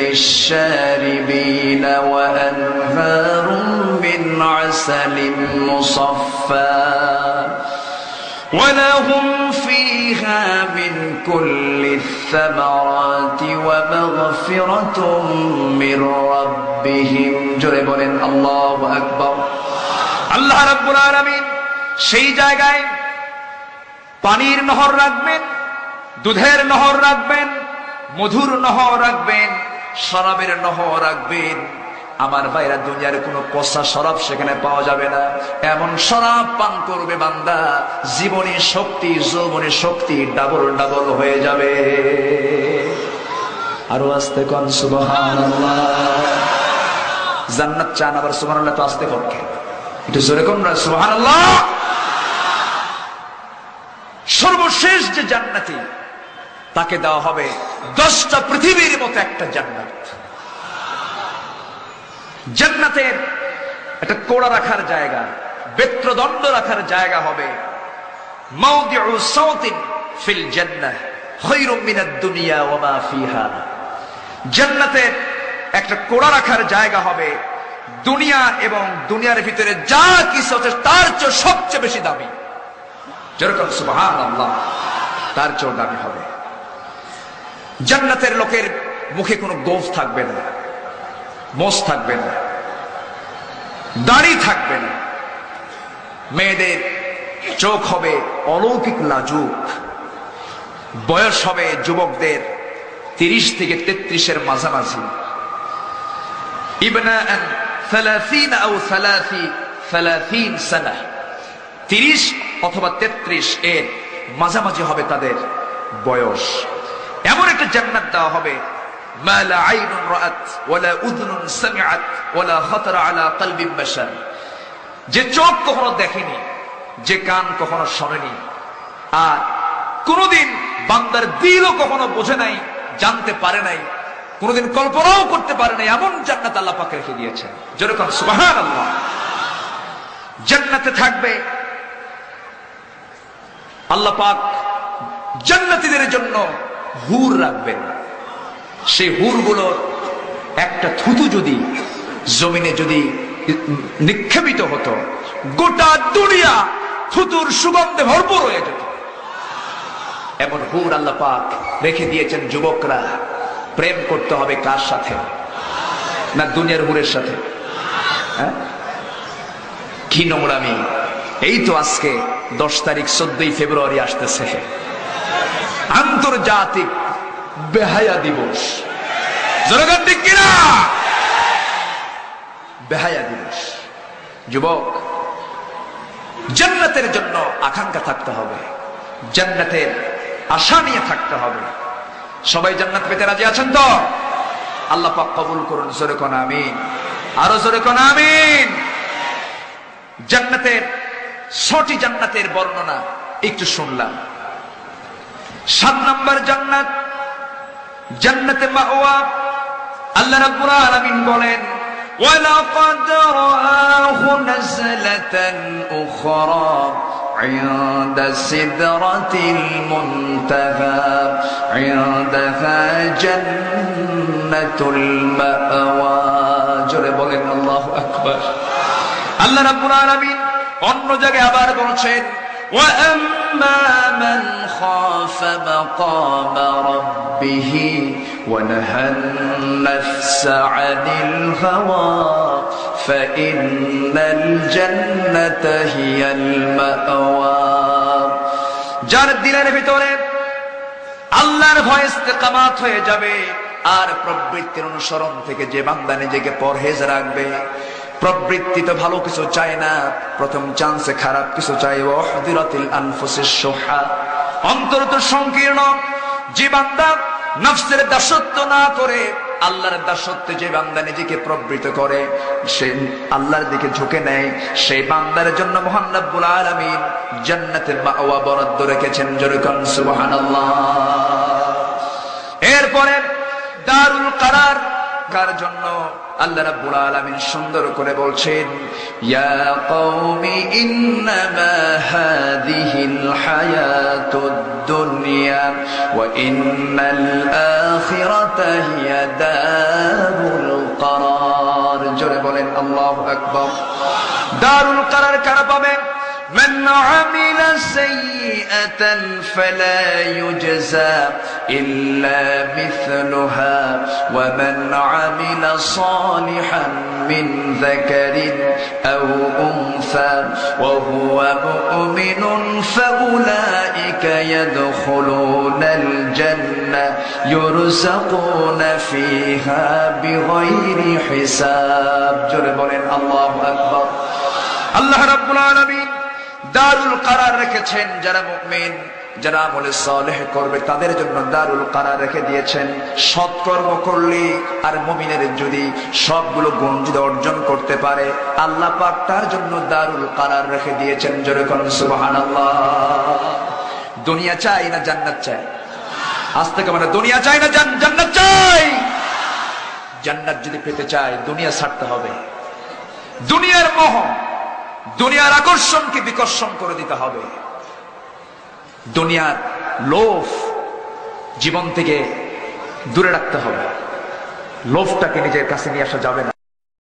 للشاربين وأنهار من عسل مصفى ولهم فيها من كل الثمرات ومغفرة من ربهم جربوا الله أكبر الله رب العالمين সেই জায়গায় পানির নহর রাখবেন, দুধের নহর রাখবেন, মধুর নহর রাখবেন, শরাবের নহর রাখবেন। আমার ভাইরা, দুনিয়ার কোনো পচা শরাব সেখানে পাওয়া যাবে না। এমন শরাব পান করবে বান্দা, জীবনী শক্তি, যৌবনী শক্তি ডাবল ডাবল হয়ে যাবে। আরো আস্তে কোন সুবহানাল্লাহ। জান্নাত চান, আবার সুবহানাল্লাহ তো আস্তে পক্ষে, একটু জোরে কোন না সুবহানাল্লাহ। সর্বশেষ যে জান্নাতি, তাকে দেওয়া হবে 10টা পৃথিবীর মতো একটা জান্নাত। জান্নাতের একটা কোড়া রাখার জায়গা, বেত্রদণ্ড রাখার জায়গা হবে। মাউদিউ সাওতিন ফিল জান্নাহ খায়রুম মিনাদ দুনিয়া ওয়া মা ফিহা। জান্নাতের একটা কোড়া রাখার জায়গা হবে, দুনিয়া এবং দুনিয়ার ভিতরে যা কিছু আছে তার চেয়ে সবচেয়ে বেশি দামি। যেরকম সুবহানাল্লাহ, তার চেয়ে দামি হবে। জান্নাতের লোকের মুখে কোনো গোঁফ থাকবে না, মোষ থাকবে না, দাড়ি থাকবে না। মেয়েদের চোখ হবে অলৌকিক লাজুক। বয়স হবে যুবকদের 30 থেকে 33-এর মাঝামাঝি। ইবনাআন 30 আও 30 সানা, 30 অথবা 33 এর মাঝামাঝি হবে তাদের বয়স। এমন একটা জান্নাত দেওয়া হবে মা লা আইনুন রাআত ওয়ালা উযনুন সামিআত ওয়ালা খাতারা আলা কলবিন বাশার, যে চোখ কখনো দেখেনি, যে কান কখনো শোনেনি, আর কোনদিন বান্দার দিলও কখনো বোঝে নাই, জানতে পারে নাই, কোনদিন কল্পনাও করতে পারে নাই, এমন জান্নাত আল্লাহ পাক রেখে দিয়েছেন। যেরকম সুবহানাল্লাহ। জান্নাতে থাকবে আল্লাহ পাক জান্নাতীদের জন্য হুর রাখবেন। সেই হুরগুলোর একটা থুতু যদি জমিনে যদি নিক্ষেপিত হতো, গোটা দুনিয়া থুতুর সুগন্ধে ভরপুর হয়ে যেত। এমন হুর আল্লাহ পাক রেখে দিয়েছেন। যুবকরা প্রেম করতে হবে কার সাথে? না দুনিয়ার হুরের সাথে? কি নোংরামি! এই তো আজকে 10 তারিখ 14 ফেব্রুয়ারি আসতেছে, আন্তর্জাতিক বেহায়া দিবস। জনগণ ঠিক কিনা? বেহায়া দিবস। যুবক, জান্নাতের জন্য আকাঙ্ক্ষা থাকতে হবে, জান্নাতের আশা নিয়ে থাকতে হবে। সবাই জান্নাত পেতে রাজি আছেন তো? আল্লাহ পাক কবুল করুন। জোরে কোন আমিন, আরো জোরে কোন আমিন। জান্নাতের 6টি জান্নাতের বর্ণনা একটু শুনলাম। 7 নম্বর জান্নাত, জান্নাতে মাওয়া। আল্লাহ রাব্বুল আলামিন বলেন ওয়ালাকাদ রাআহু নাযলাতান উখরা ইনদা সিদরাতিল মুনতাহা ইনদাহা জান্নাতুল মাওয়া। জোরে বলেন আল্লাহু আকবার। আল্লাহ রাব্বুল আলামিন অন্য জায়গায় আবার বলছেন وَأَمَّا مَنْ خَافَ مَقَامَ رَبِّهِ وَنَهَى النَّفْسَ عَنِ الْهَوَى فَإِنَّ الْجَنَّةَ هِيَ الْمَأْوَى। যার দিলের ভিতরে আল্লাহর ভয় ইস্তেকামাত হয়ে যাবে, আর প্রবৃত্তির অনুসরণ থেকে যে বান্দা নিজেকে পরহেজ রাখবে, প্রবৃত্তি তো ভালো কিছু চায় না, প্রথম চান্সে খারাপ কিছু চায়। ওয়াহদিরাতিল আনফুসিশ শুহা, অন্তর তো সংকীর্ণ। যে বান্দা নফসের দাসত্ব না করে আল্লাহর দাসত্বে যে বান্দা নিজেকে প্রবৃত্ত করে, সে আল্লাহর দিকে ঝুঁকে নেয়, সেই বান্দার জন্য মহান রব্বুল আলামিন জান্নাতে মাওয়া বরাদ্দ রেখেছেন। জোরে কোন সুবহানাল্লাহ। এরপরে দারুল কারার কার জন্য আল্লাহ রাব্বুল আলামিন সুন্দর করে বলছেন ইয়া কওমি ইন্নামা হাযিহিল হায়াতুদ দুনিয়া ওয়া ইন্নাল আখিরাতা হিয়া দারুল কারার। জোরে বলেন আল্লাহু আকবার। দারুল কারার কারা পাবে? من عمل سيئة فلا يجزى إلا مثلها ومن عمل صالحا من ذكر أو أنثى وهو مؤمن فأولئك يدخلون الجنة يرزقون فيها بغير حساب। جل بولين الله أكبر। الله رب العالمين দারুল কারার রেখেছেন। যারা মুমিন, যারা আমলে সালেহ করবে তাদের জন্য দারুল কারার রেখে দিয়েছেন। সৎকর্ম করলে আর মুমিনের যদি সবগুলো গুণ যদি অর্জন করতে পারে, আল্লাহ পাক তার জন্য দারুল কারার রেখে দিয়েছেন। জোরে কোন সুবহানাল্লাহ। দুনিয়া চাই না জান্নাত চাই? আজ থেকে মানে দুনিয়া চাই না, জান্নাত চাই। জান্নাত যদি পেতে চাই দুনিয়া ছাড়তে হবে। দুনিয়ার মোহ, দুনিয়ার আকর্ষণকে বিকর্ষণ করে দিতে হবে। দুনিয়ার লোভ জীবন থেকে দূরে রাখতে হবে। লোভটাকে নিজের কাছে নিয়ে আসা যাবে না।